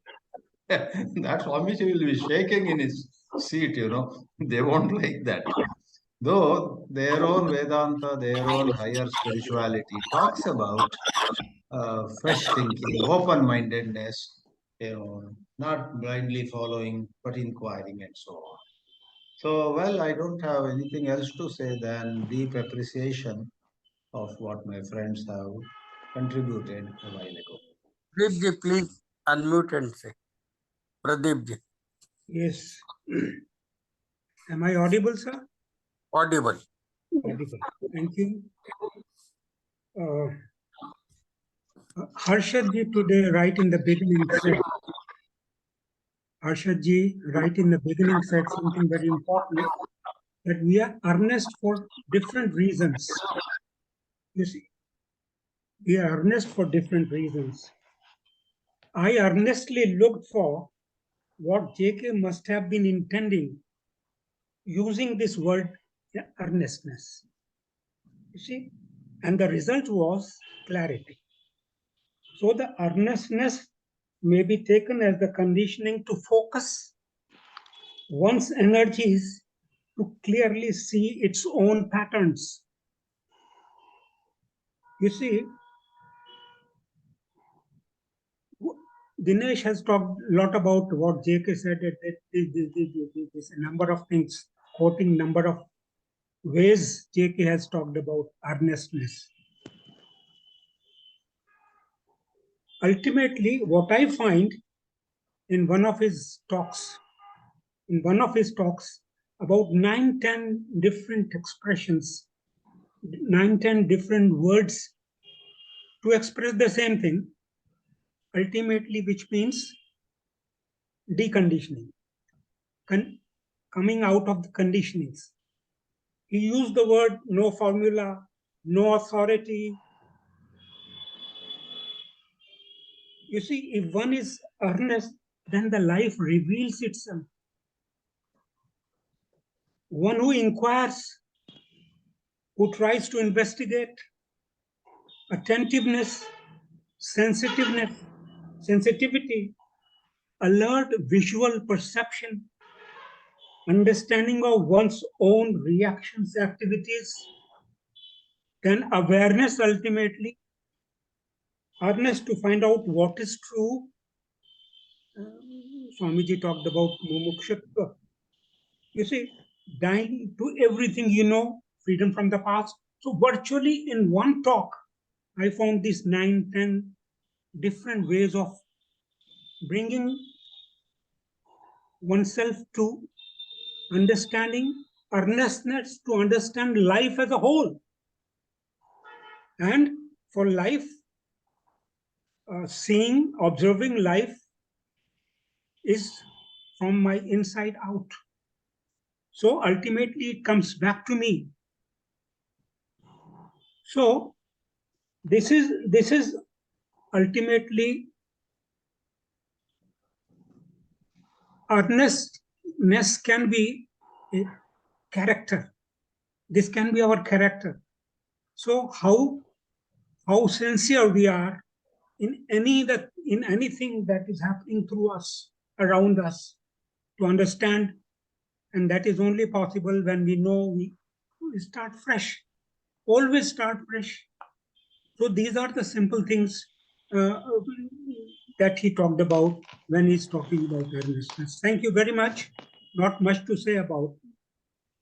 That Swamiji will be shaking in his seat, They won't like that. Though their own Vedanta, their own higher spirituality talks about fresh thinking, open-mindedness, not blindly following, but inquiring and so on. So, well, I don't have anything else to say than deep appreciation of what my friends have contributed a while ago. Pradeep ji, please unmute and say. Pradeep ji, Yes. Am I audible, sir? audible. Audible. Thank you. Harshad ji today, right in the beginning, said, Harshad ji, right in the beginning, said something very important, that we are earnest for different reasons. You see, We are earnest for different reasons. I earnestly looked for what JK must have been intending using this word earnestness. You see, and the result was clarity. So the earnestness may be taken as the conditioning to focus one's energies to clearly see its own patterns. You see, Dinesh has talked a lot about what JK said, that there's a number of things, quoting number of ways JK has talked about earnestness. Ultimately, what I find in one of his talks, about 9-10 different expressions, 9-10 different words to express the same thing, ultimately, which means deconditioning, coming out of the conditionings. He used the word no formula, no authority. You see, if one is earnest, then the life reveals itself. One who inquires, who tries to investigate, attentiveness, sensitivity, alert visual perception, understanding of one's own reactions, activities, then awareness ultimately, earnest to find out what is true. Swamiji talked about mumukshatva. You see, dying to everything you know, freedom from the past. So virtually in one talk, I found these 9-10 different ways of bringing oneself to understanding, earnestness to understand life as a whole. And for life, seeing, observing life is from my inside out. So ultimately, it comes back to me. So this is ultimately earnestness can be a character. This can be our character. So how sincere we are in anything that is happening through us, around us, to understand, and that is only possible when we know we start fresh. Always start fresh. So these are the simple things that he talked about when he's talking about earnestness. Thank you very much. Not much to say about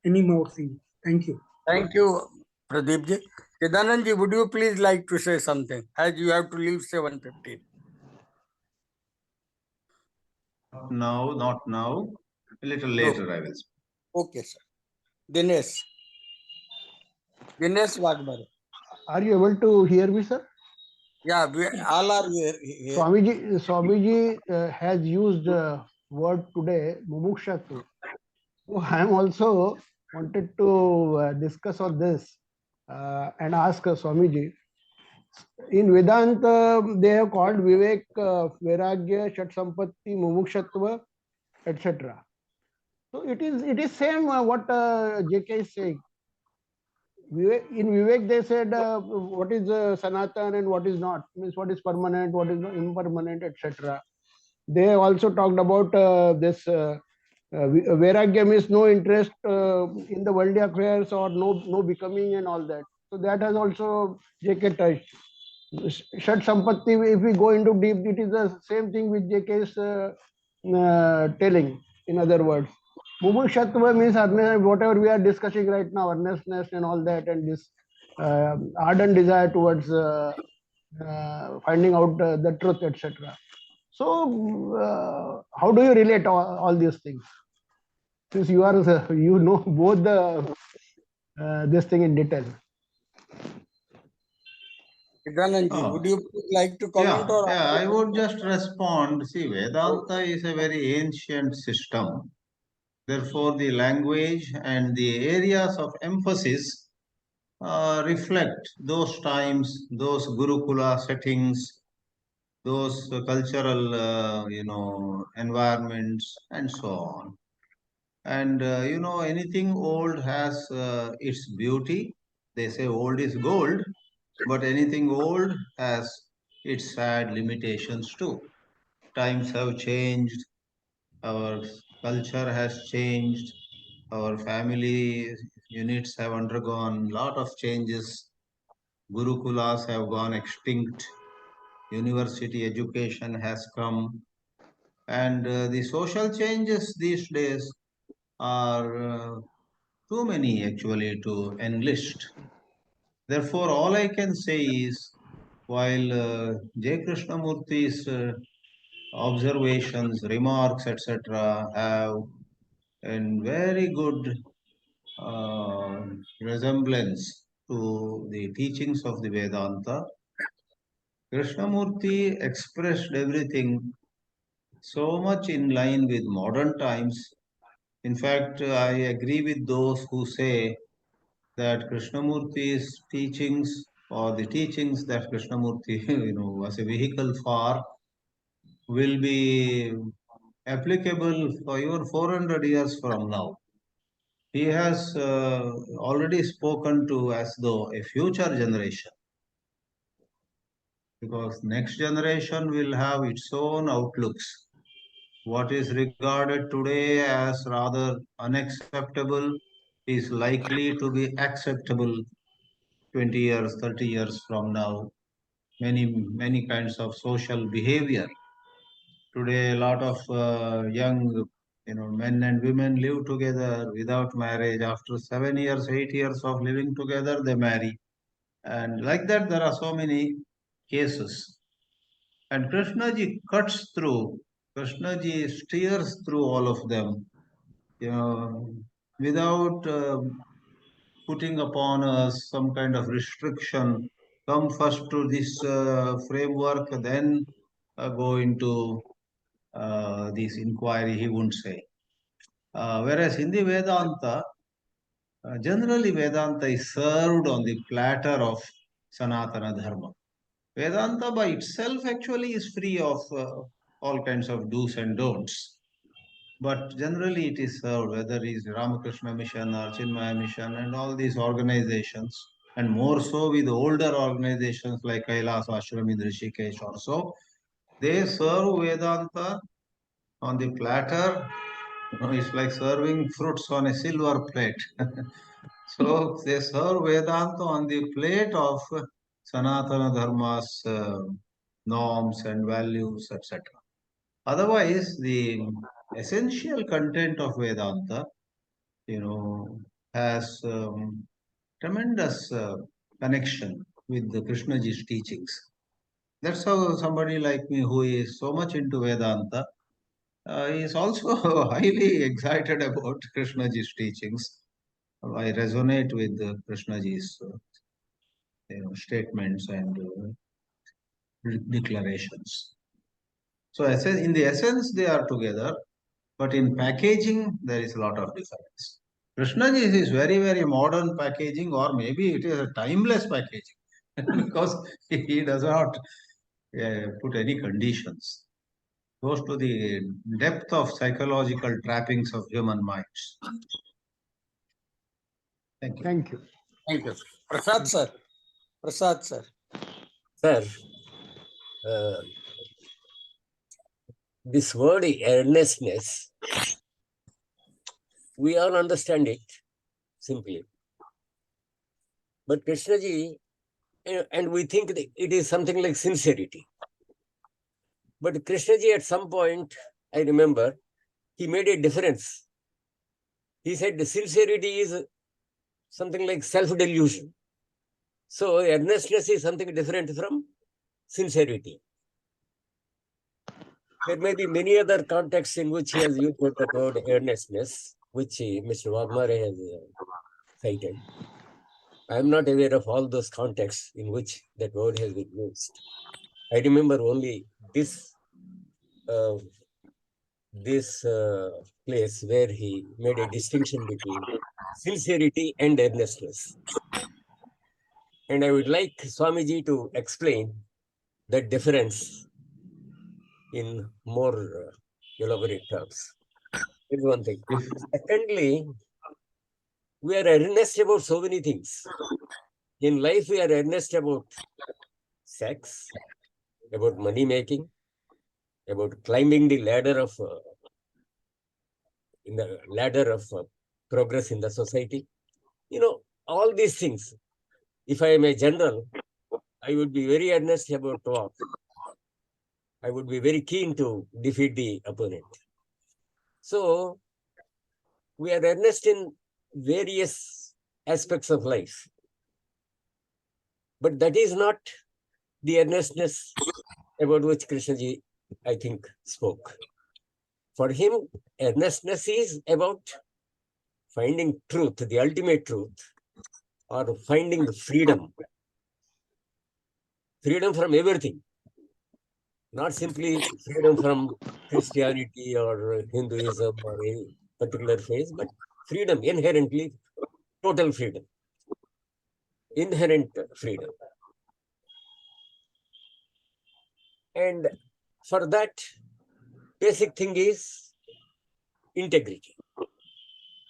any more things. Thank you. Thank you, Pradeepji. Chidanandji, would you please like to say something, as you have to leave 7:15? No, not now. A little No. later I will speak. Okay, sir. Dinesh Waghmare. Are you able to hear me, sir? Yeah, we all are here. Swamiji has used word today, mumukshatu. So I am also wanted to discuss on this and ask Swamiji. In Vedanta, they have called Vivek, Vairagya, Shat Sampatti, Mumukshatva, etc. So it is same what JK is saying. In Vivek, they said what is Sanatan and what is not, means what is permanent, what is impermanent, etc. They also talked about this Vairagya means no interest in the worldly affairs or no becoming and all that. So that has also JK touched. Shat Sampatti, if we go into deep, it is the same thing which JK is telling, in other words. Mumukshatva means earnestness, whatever we are discussing right now, earnestness and all that, and this ardent desire towards finding out the truth, etc. So, how do you relate all these things? Since you are, you know both the this thing in detail. Chidanandji, would you please like to comment? Yeah, I would just respond. See, Vedanta is a very ancient system. Therefore, the language and the areas of emphasis reflect those times, those Gurukula settings, those cultural, environments, and so on. And anything old has its beauty. They say old is gold, but anything old has its sad limitations too. Times have changed, our culture has changed, our family units have undergone a lot of changes. Gurukulas have gone extinct, university education has come, and the social changes these days are too many actually to enlist. Therefore, all I can say is while J. Krishnamurti's observations, remarks, etc., have a very good resemblance to the teachings of the Vedanta, Krishnamurti expressed everything so much in line with modern times. In fact, I agree with those who say that Krishnamurti's teachings or the teachings that Krishnamurti was a vehicle for will be applicable for even 400 years from now. He has already spoken to as though a future generation, because next generation will have its own outlooks. What is regarded today as rather unacceptable is likely to be acceptable 20 years, 30 years from now. Many kinds of social behavior. Today, a lot of young men and women live together without marriage. After 7 years, 8 years of living together, they marry. And like that, there are so many cases. And Krishnaji cuts through, Krishnaji steers through all of them, without putting upon us some kind of restriction. Come first to this framework, then go into this inquiry, he wouldn't say. Whereas in the Vedanta, generally Vedanta is served on the platter of Sanatana Dharma. Vedanta by itself actually is free of all kinds of do's and don'ts. But generally it is served, whether it is Ramakrishna Mission or Chinmaya Mission and all these organizations, and more so with older organizations like Kailas Ashram in Rishikesh or so, they serve Vedanta on the platter. It's like serving fruits on a silver plate. So they serve Vedanta on the plate of Sanatana Dharma's norms and values, etc. Otherwise, the essential content of Vedanta, has tremendous connection with the Krishnaji's teachings. That's how somebody like me who is so much into Vedanta is also highly excited about Krishnaji's teachings. I resonate with Krishnaji's statements and declarations. So in the essence, they are together, but in packaging, there is a lot of difference. Krishnaji is very, very modern packaging, or maybe it is a timeless packaging because he does not put any conditions. Goes to the depth of psychological trappings of human minds. Thank you. Thank you. Thank you. Prasad sir. Prasad sir. Sir, this word earnestness, we all understand it simply. But Krishnaji, and we think that it is something like sincerity. But Krishnaji at some point, I remember, he made a difference. He said the sincerity is something like self-delusion. So earnestness is something different from sincerity. There may be many other contexts in which he has used the word earnestness, which Mr. Waghmare has cited. I am not aware of all those contexts in which that word has been used. I remember only this place where he made a distinction between sincerity and earnestness. And I would like Swamiji to explain the difference in more elaborate terms. That's one thing. If Secondly, we are earnest about so many things. In life, we are earnest about sex, about money making, about climbing the ladder of progress in the society. All these things. If I am a general, I would be very earnest about war. I would be very keen to defeat the opponent. So we are earnest in various aspects of life. But that is not the earnestness about which Krishnaji, I think, spoke. For him, earnestness is about finding truth, the ultimate truth, or finding the freedom from everything, not simply freedom from Christianity or Hinduism or any particular phase, but freedom, inherently, total freedom, inherent freedom. And for that, basic thing is integrity.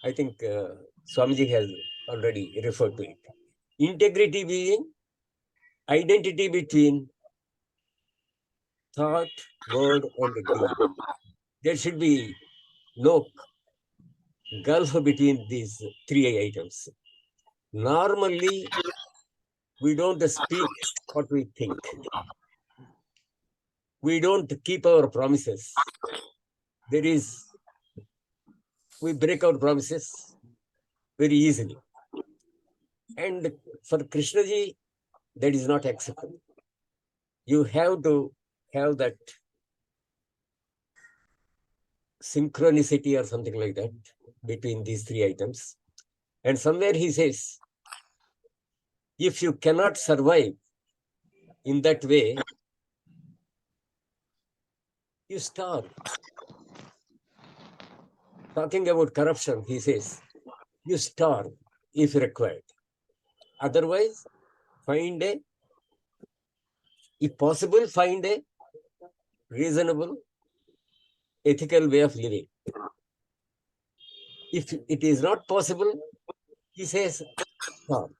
I think Swamiji has already referred to it. Integrity being identity between thought, word, and deed. There should be no gulf between these three items. Normally, we don't speak what we think. We don't keep our promises. We break our promises very easily. And for Krishnaji, that is not acceptable. You have to have that synchronicity or something like that between these three items. And somewhere he says, if you cannot survive in that way, you starve. Talking about corruption, he says, you starve if required. Otherwise, if possible, find a reasonable, ethical way of living. If it is not possible, he says, starve.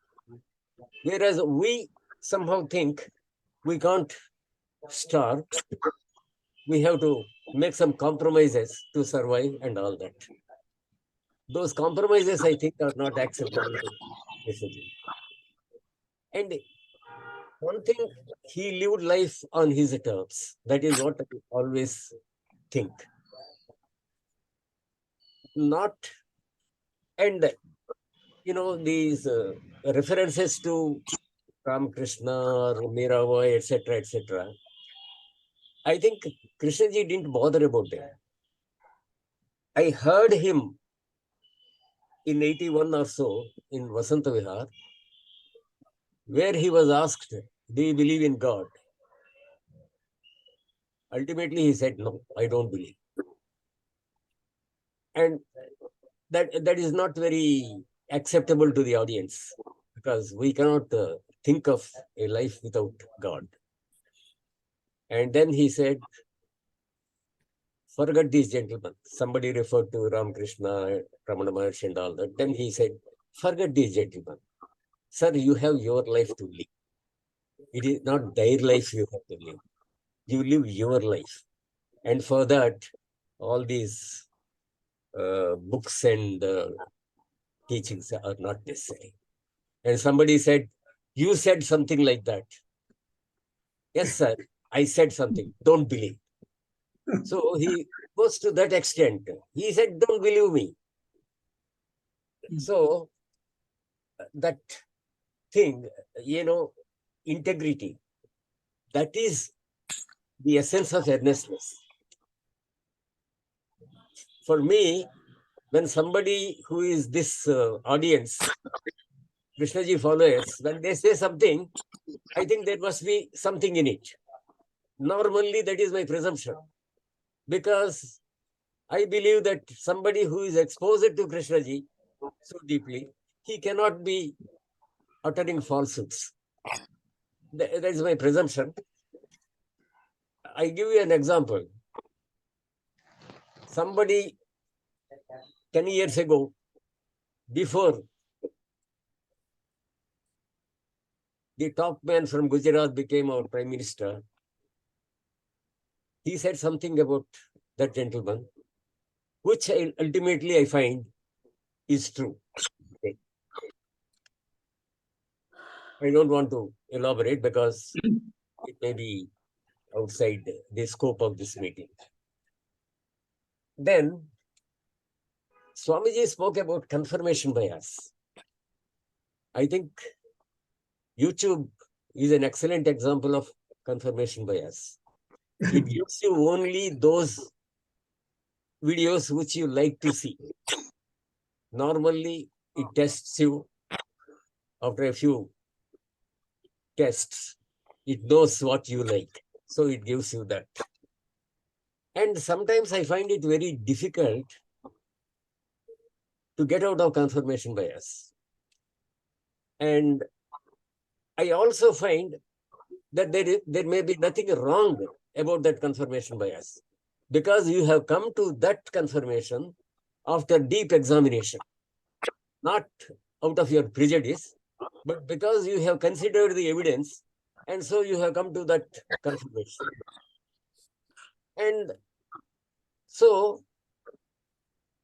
Whereas we somehow think we can't starve. We have to make some compromises to survive and all that. Those compromises, I think, are not acceptable to Krishnaji. And one thing, he lived life on his terms. That is what I always think. These references to Ramakrishna or Mirabai, etc., etc. I think Krishnaji didn't bother about them. I heard him in 81 or so in Vasanta Vihar, where he was asked, do you believe in God? Ultimately, he said, no, I don't believe. And that is not very acceptable to the audience, because we cannot think of a life without God. And then he said, forget these gentlemen. Somebody referred to Ramakrishna, Ramana Maharshi and all that. Then he said, forget these gentlemen. Sir, you have your life to live. It is not their life you have to live. You live your life. And for that, all these books and teachings are not necessary. And somebody said, you said something like that. Yes, sir, I said something. Don't believe. So he goes to that extent. He said, don't believe me. So that thing, integrity, that is the essence of earnestness. For me, when somebody who is this audience, Krishnaji followers, when they say something, I think there must be something in it. Normally, that is my presumption. Because I believe that somebody who is exposed to Krishnaji so deeply, he cannot be uttering falsehoods. That is my presumption. I give you an example. Somebody 10 years ago, before the top man from Gujarat became our prime minister, he said something about that gentleman, which ultimately I find is true. Okay. I don't want to elaborate because it may be outside the scope of this meeting. Then Swamiji spoke about confirmation bias. I think YouTube is an excellent example of confirmation bias. It gives you only those videos which you like to see. Normally, it tests you after a few tests. It knows what you like. So it gives you that. And sometimes I find it very difficult to get out of confirmation bias. And I also find that there may be nothing wrong about that confirmation bias, because you have come to that confirmation after deep examination, not out of your prejudice, but because you have considered the evidence, and so you have come to that confirmation. And so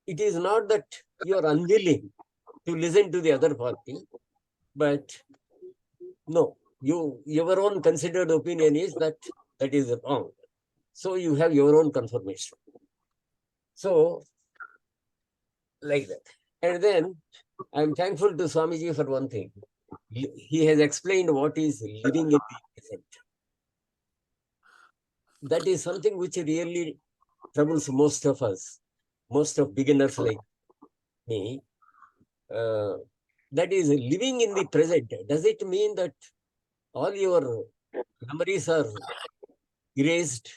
it is not that you are unwilling to listen to the other party, but no, your own considered opinion is that is wrong. So you have your own confirmation. So, like that. And then I'm thankful to Swamiji for one thing. He has explained what is living in the present. That is something which really troubles most of us, most of beginners like me. That is living in the present. Does it mean that all your memories are erased?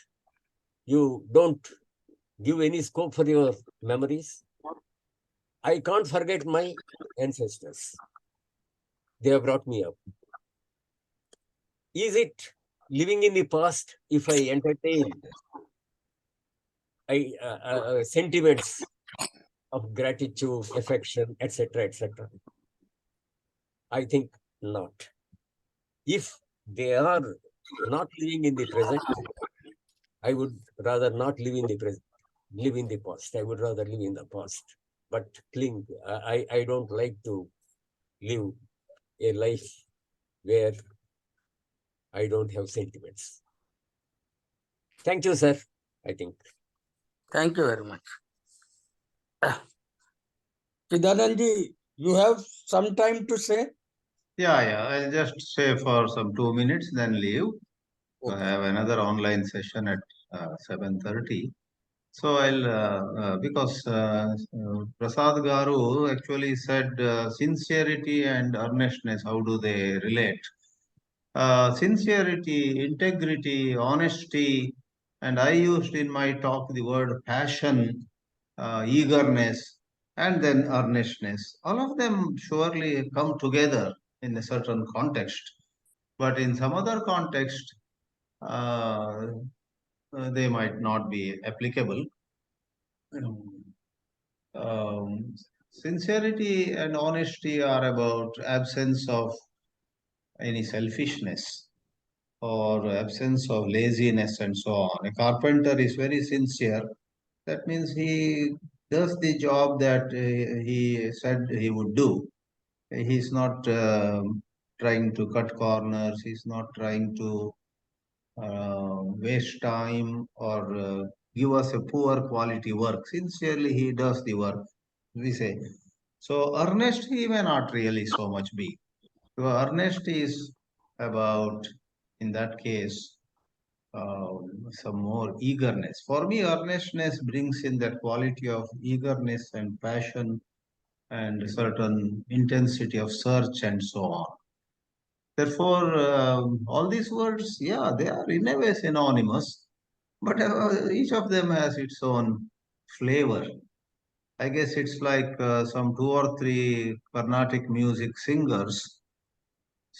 You don't give any scope for your memories? I can't forget my ancestors. They have brought me up. Is it living in the past if I entertain sentiments of gratitude, affection, etc., etc.? I think not. If they are not living in the present, I would rather not live in the present, live in the past. I would rather live in the past. But cling. I don't like to live a life where I don't have sentiments. Thank you, sir. I think. Thank you very much. Chidanandji, you have some time to say? Yeah, I'll just say for some 2 minutes, then leave. I Okay. have another online session at 7:30. So because Prasad Garu actually said sincerity and earnestness, how do they relate? Sincerity, integrity, honesty, and I used in my talk the word passion, eagerness, and then earnestness. All of them surely come together in a certain context, but in some other context, uh, they might not be applicable. Um, Sincerity and honesty are about absence of any selfishness or absence of laziness and so on. A carpenter is very sincere. That means he does the job that he said he would do. He's not trying to cut corners. He's not trying to waste time or give us a poor quality work. Sincerely, he does the work, we say. So, earnest he may not really so much be. So, earnest is about, in that case, some more eagerness. For me, earnestness brings in that quality of eagerness and passion and certain intensity of search and so on. Therefore, all these words, yeah, they are in a way synonymous, but each of them has its own flavor. I guess it's like some two or three Carnatic music singers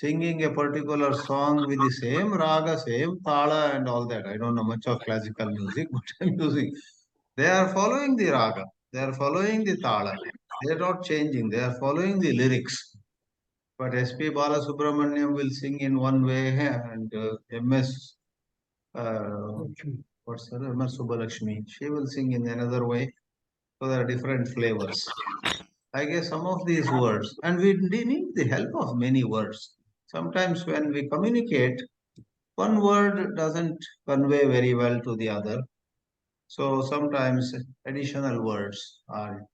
singing a particular song with the same raga, same tala, and all that. I don't know much of classical music, but I'm using. They are following the raga, they are following the tala. They are not changing, they are following the lyrics. But S.P. Balasubramaniam will sing in one way, and M.S. What's her? M.S. Subbalakshmi. She will sing in another way. So there are different flavors. I guess some of these words, and we need the help of many words. Sometimes when we communicate, one word doesn't convey very well to the other. So sometimes additional words are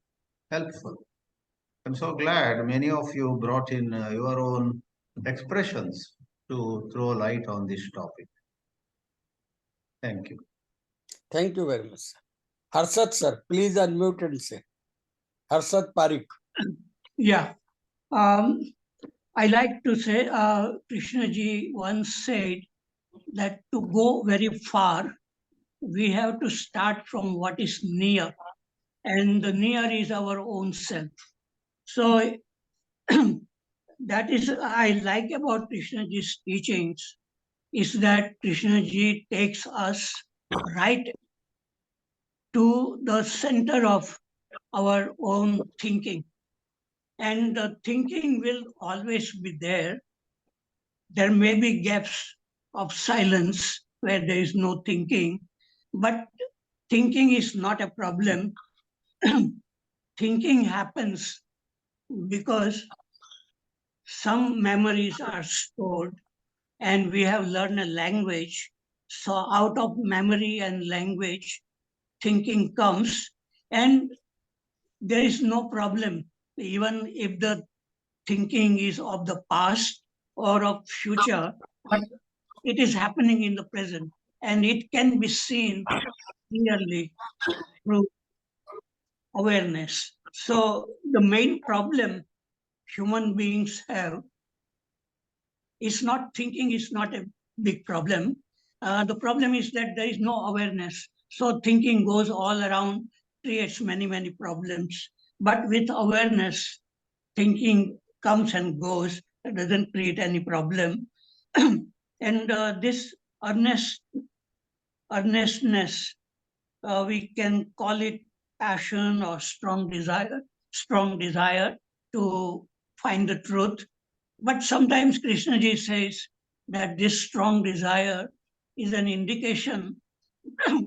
helpful. I'm so glad many of you brought in your own expressions to throw light on this topic. Thank you. Thank you very much, sir. Harshad sir, please unmute and say. Harshad Parekh. Yeah. I like to say, Krishnaji once said that to go very far, we have to start from what is near, and the near is our own self. So that is I like about Krishnaji's teachings is that Krishnaji takes us right to the center of our own thinking. And the thinking will always be there. There may be gaps of silence where there is no thinking, but thinking is not a problem. Thinking happens because some memories are stored and we have learned a language. So out of memory and language, thinking comes, and there is no problem. Even if the thinking is of the past or of future, but it is happening in the present, and it can be seen clearly through awareness. So the main problem human beings have is not thinking is not a big problem. The problem is that there is no awareness. So thinking goes all around, creates many, many problems. But with awareness, thinking comes and goes. It doesn't create any problem. And this earnestness, we can call it passion or strong desire to find the truth. But sometimes Krishnaji says that this strong desire is an indication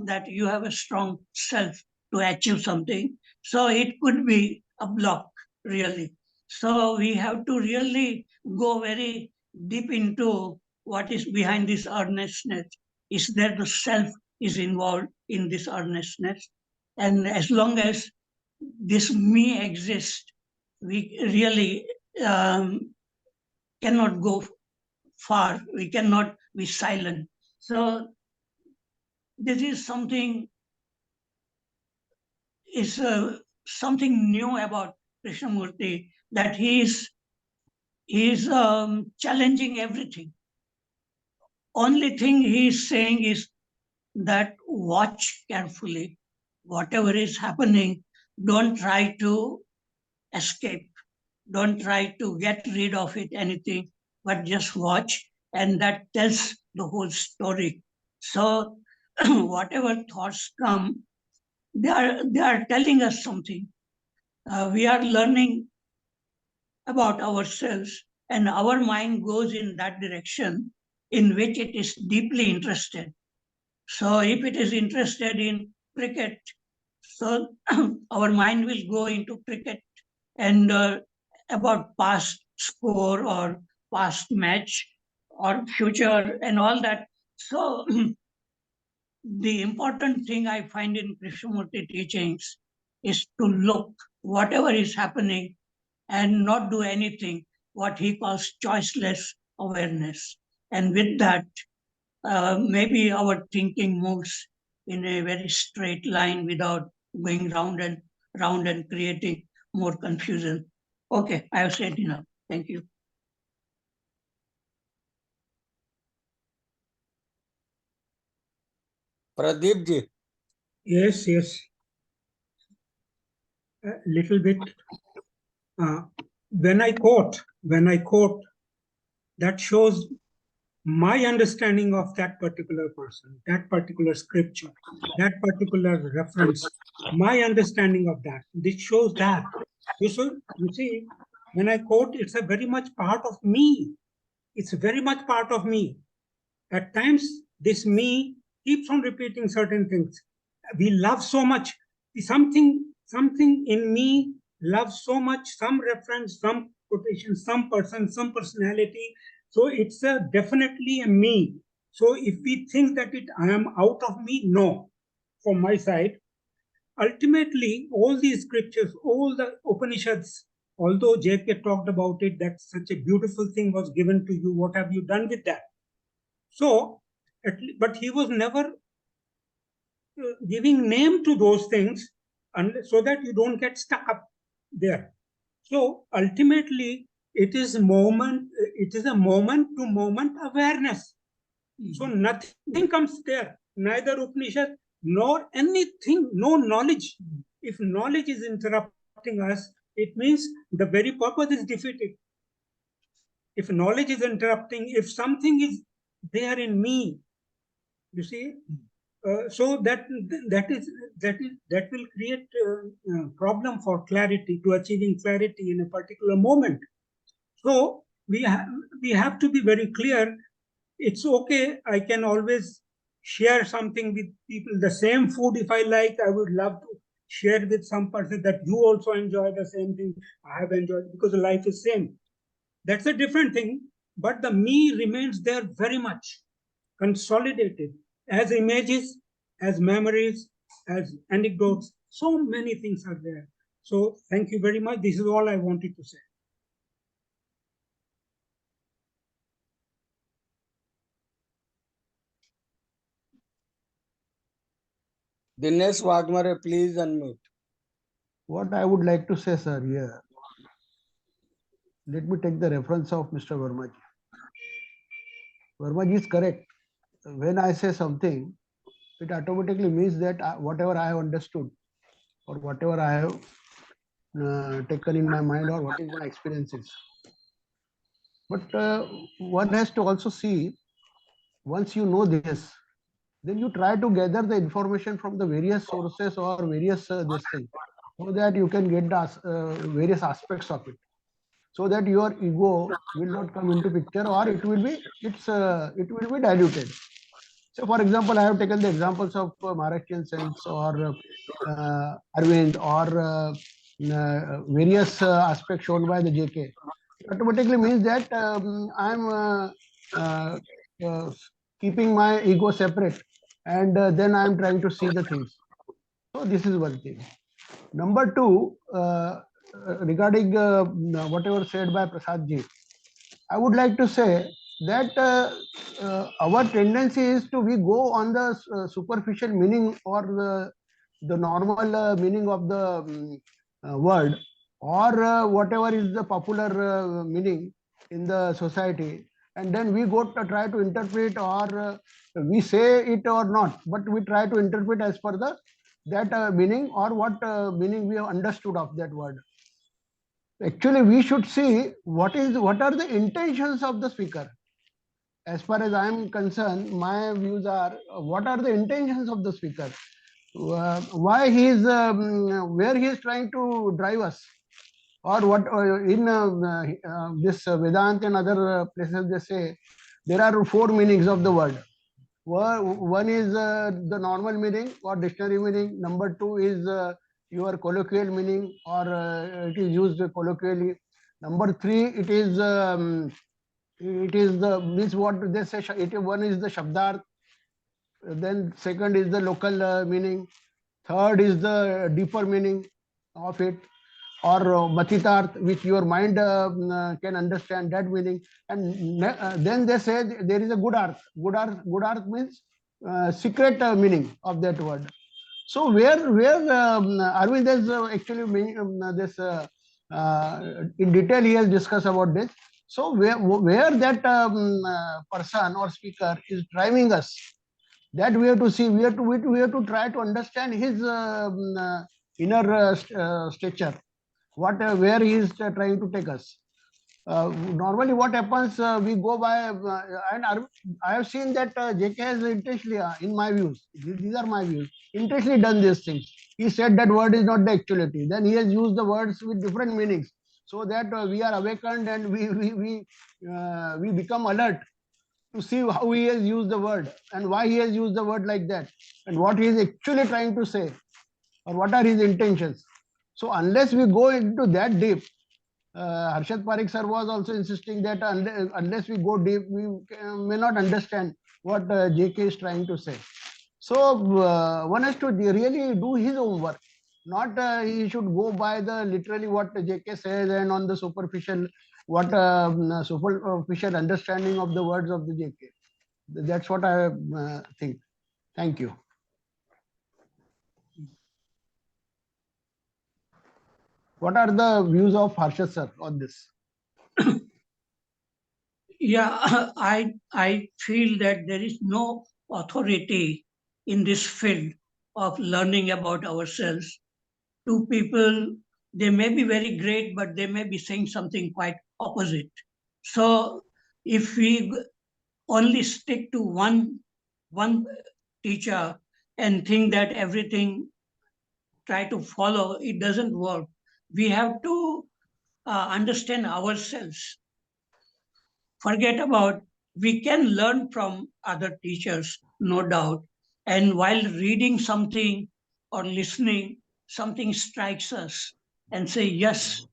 that you have a strong self to achieve something. So it could be a block, really. So we have to really go very deep into what is behind this earnestness. Is there the self is involved in this earnestness? And as long as this me exists, we really cannot go far. We cannot be silent. So this is something something new about Krishnamurti, that he is challenging everything. Only thing he is saying is that watch carefully. Whatever is happening, don't try to escape. Don't try to get rid of it, anything, but just watch, and that tells the whole story. So whatever thoughts come, they are telling us something. We are learning about ourselves, and our mind goes in that direction in which it is deeply interested. So if it is interested in cricket, so our mind will go into cricket and about past score or past match or future and all that. So the important thing I find in Krishnamurti teachings is to look whatever is happening and not do anything, what he calls choiceless awareness. And with that, maybe our thinking moves in a very straight line without going round and creating more confusion. Okay, I have said enough. Thank you. Pradeep ji. Yes, yes. A little bit. When I quote that shows my understanding of that particular person, that particular scripture, that particular reference, my understanding of that. This shows that. You see, when I quote, it's a very much part of me. It's very much part of me. At times, this me keeps on repeating certain things. We love so much. Something in me loves so much, some reference, some quotation, some person, some personality. So it's definitely a me. So if we think that I am out of me, no. From my side, ultimately, all these scriptures, all the Upanishads, although J.K. talked about it, that such a beautiful thing was given to you, what have you done with that? So, but he was never giving name to those things, and so that you don't get stuck up there. So ultimately, it is a moment to moment awareness. So nothing comes there, neither Upanishad nor anything, no knowledge. If knowledge is interrupting us, it means the very purpose is defeated. If knowledge is interrupting, if something is there in me, you see, so that will create a problem for clarity, to achieving clarity in a particular moment. So we have to be very clear. It's okay, I can always share something with people. The same food, if I like, I would love to share with some person that you also enjoy the same thing I have enjoyed, because life is same. That's a different thing, but the me remains there very much consolidated as images, as memories, as anecdotes. So many things are there. So thank you very much. This is all I wanted to say. Dinesh Waghmare, please unmute. What I would like to say, sir, here, let me take the reference of Mr. Verma. Verma is correct. When I say something, it automatically means that whatever I have understood or whatever I have taken in my mind or what is my experiences. But one has to also see, once you know this, then you try to gather the information from the various sources or various this thing, so that you can get the various aspects of it, so that your ego will not come into picture, or it will be diluted. So, for example, I have taken the examples of Maharashtrian sense or Arvind or various aspects shown by the JK. It automatically means that I'm uh, uh, keeping my ego separate, and then I'm trying to see the things. So this is one thing. Number two, regarding whatever said by Prasad ji, I would like to say that our tendency is to we go on the superficial meaning or the normal meaning of the word, or whatever is the popular meaning in the society, and then we go to try to interpret, or we say it or not, but we try to interpret as per the that meaning, or what meaning we have understood of that word. Actually, we should see what are the intentions of the speaker. As far as I am concerned, my views are what are the intentions of the speaker, why he is where he is trying to drive us, or what in this Vedanta and other places they say there are four meanings of the word. One is the normal meaning or dictionary meaning. Number two is your colloquial meaning, or it is used colloquially. Number three, it is the means what they say. One is the shabdarth. Then second is the local meaning. Third is the deeper meaning of it, or matitarth, which your mind can understand that meaning. And then they say there is a good arth. Good arth means secret meaning of that word. So where Arvind has actually this in detail he has discussed about this. So where that person or speaker is driving us, that we have to see. We have to try to understand his inner stature, what where he is trying to take us. Normally what happens, we go by, and I have seen that JK has intentionally, in my views, these are my views, intentionally done these things. He said that word is not the actuality. Then he has used the words with different meanings, so that we are awakened and we become alert to see how he has used the word and why he has used the word like that, and what he is actually trying to say, or what are his intentions. So unless we go into that deep, Harshad Parekh sir was also insisting that unless we go deep, we may not understand what JK is trying to say. So one has to really do his own work. Not he should go by the literally what JK says and on the superficial superficial understanding of the words of the JK. That's what I think. Thank you. What are the views of Harshad sir on this? Yeah, I feel that there is no authority in this field of learning about ourselves. Two people, they may be very great, but they may be saying something quite opposite. So if we only stick to one teacher and think that everything try to follow, it doesn't work. We have to understand ourselves. Forget about, we can learn from other teachers, no doubt. And while reading something or listening, something strikes us and say, yes,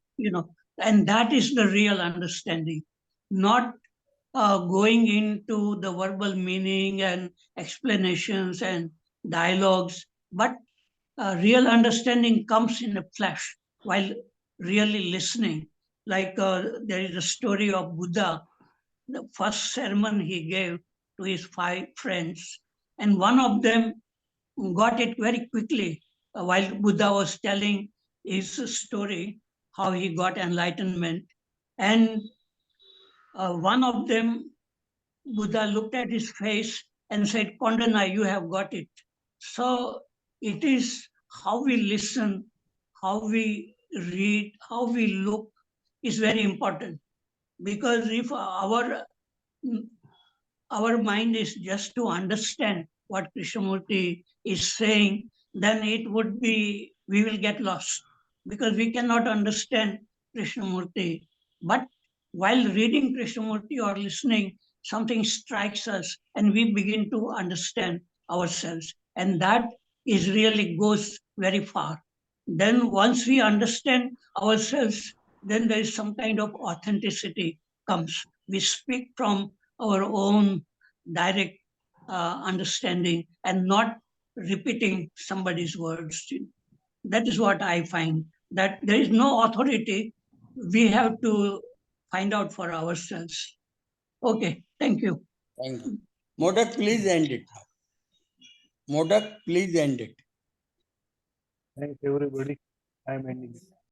and that is the real understanding, not going into the verbal meaning and explanations and dialogues, but real understanding comes in a flash while really listening. Like there is a story of Buddha, the first sermon he gave to his 5 friends, and one of them got it very quickly while Buddha was telling his story, how he got enlightenment. And one of them, Buddha looked at his face and said, Kondana, you have got it. So it is how we listen, how we read, how we look is very important. Because if our mind is just to understand what Krishnamurti is saying, then it would be, we will get lost because we cannot understand Krishnamurti. But while reading Krishnamurti or listening, something strikes us and we begin to understand ourselves. And that is really goes very far. Then once we understand ourselves, then there is some kind of authenticity comes. We speak from our own direct understanding and not repeating somebody's words. That is what I find, that there is no authority. We have to find out for ourselves. Okay, thank you. Thank you. Modak, please end it now. Modak, please end it. Thanks everybody. I'm ending it.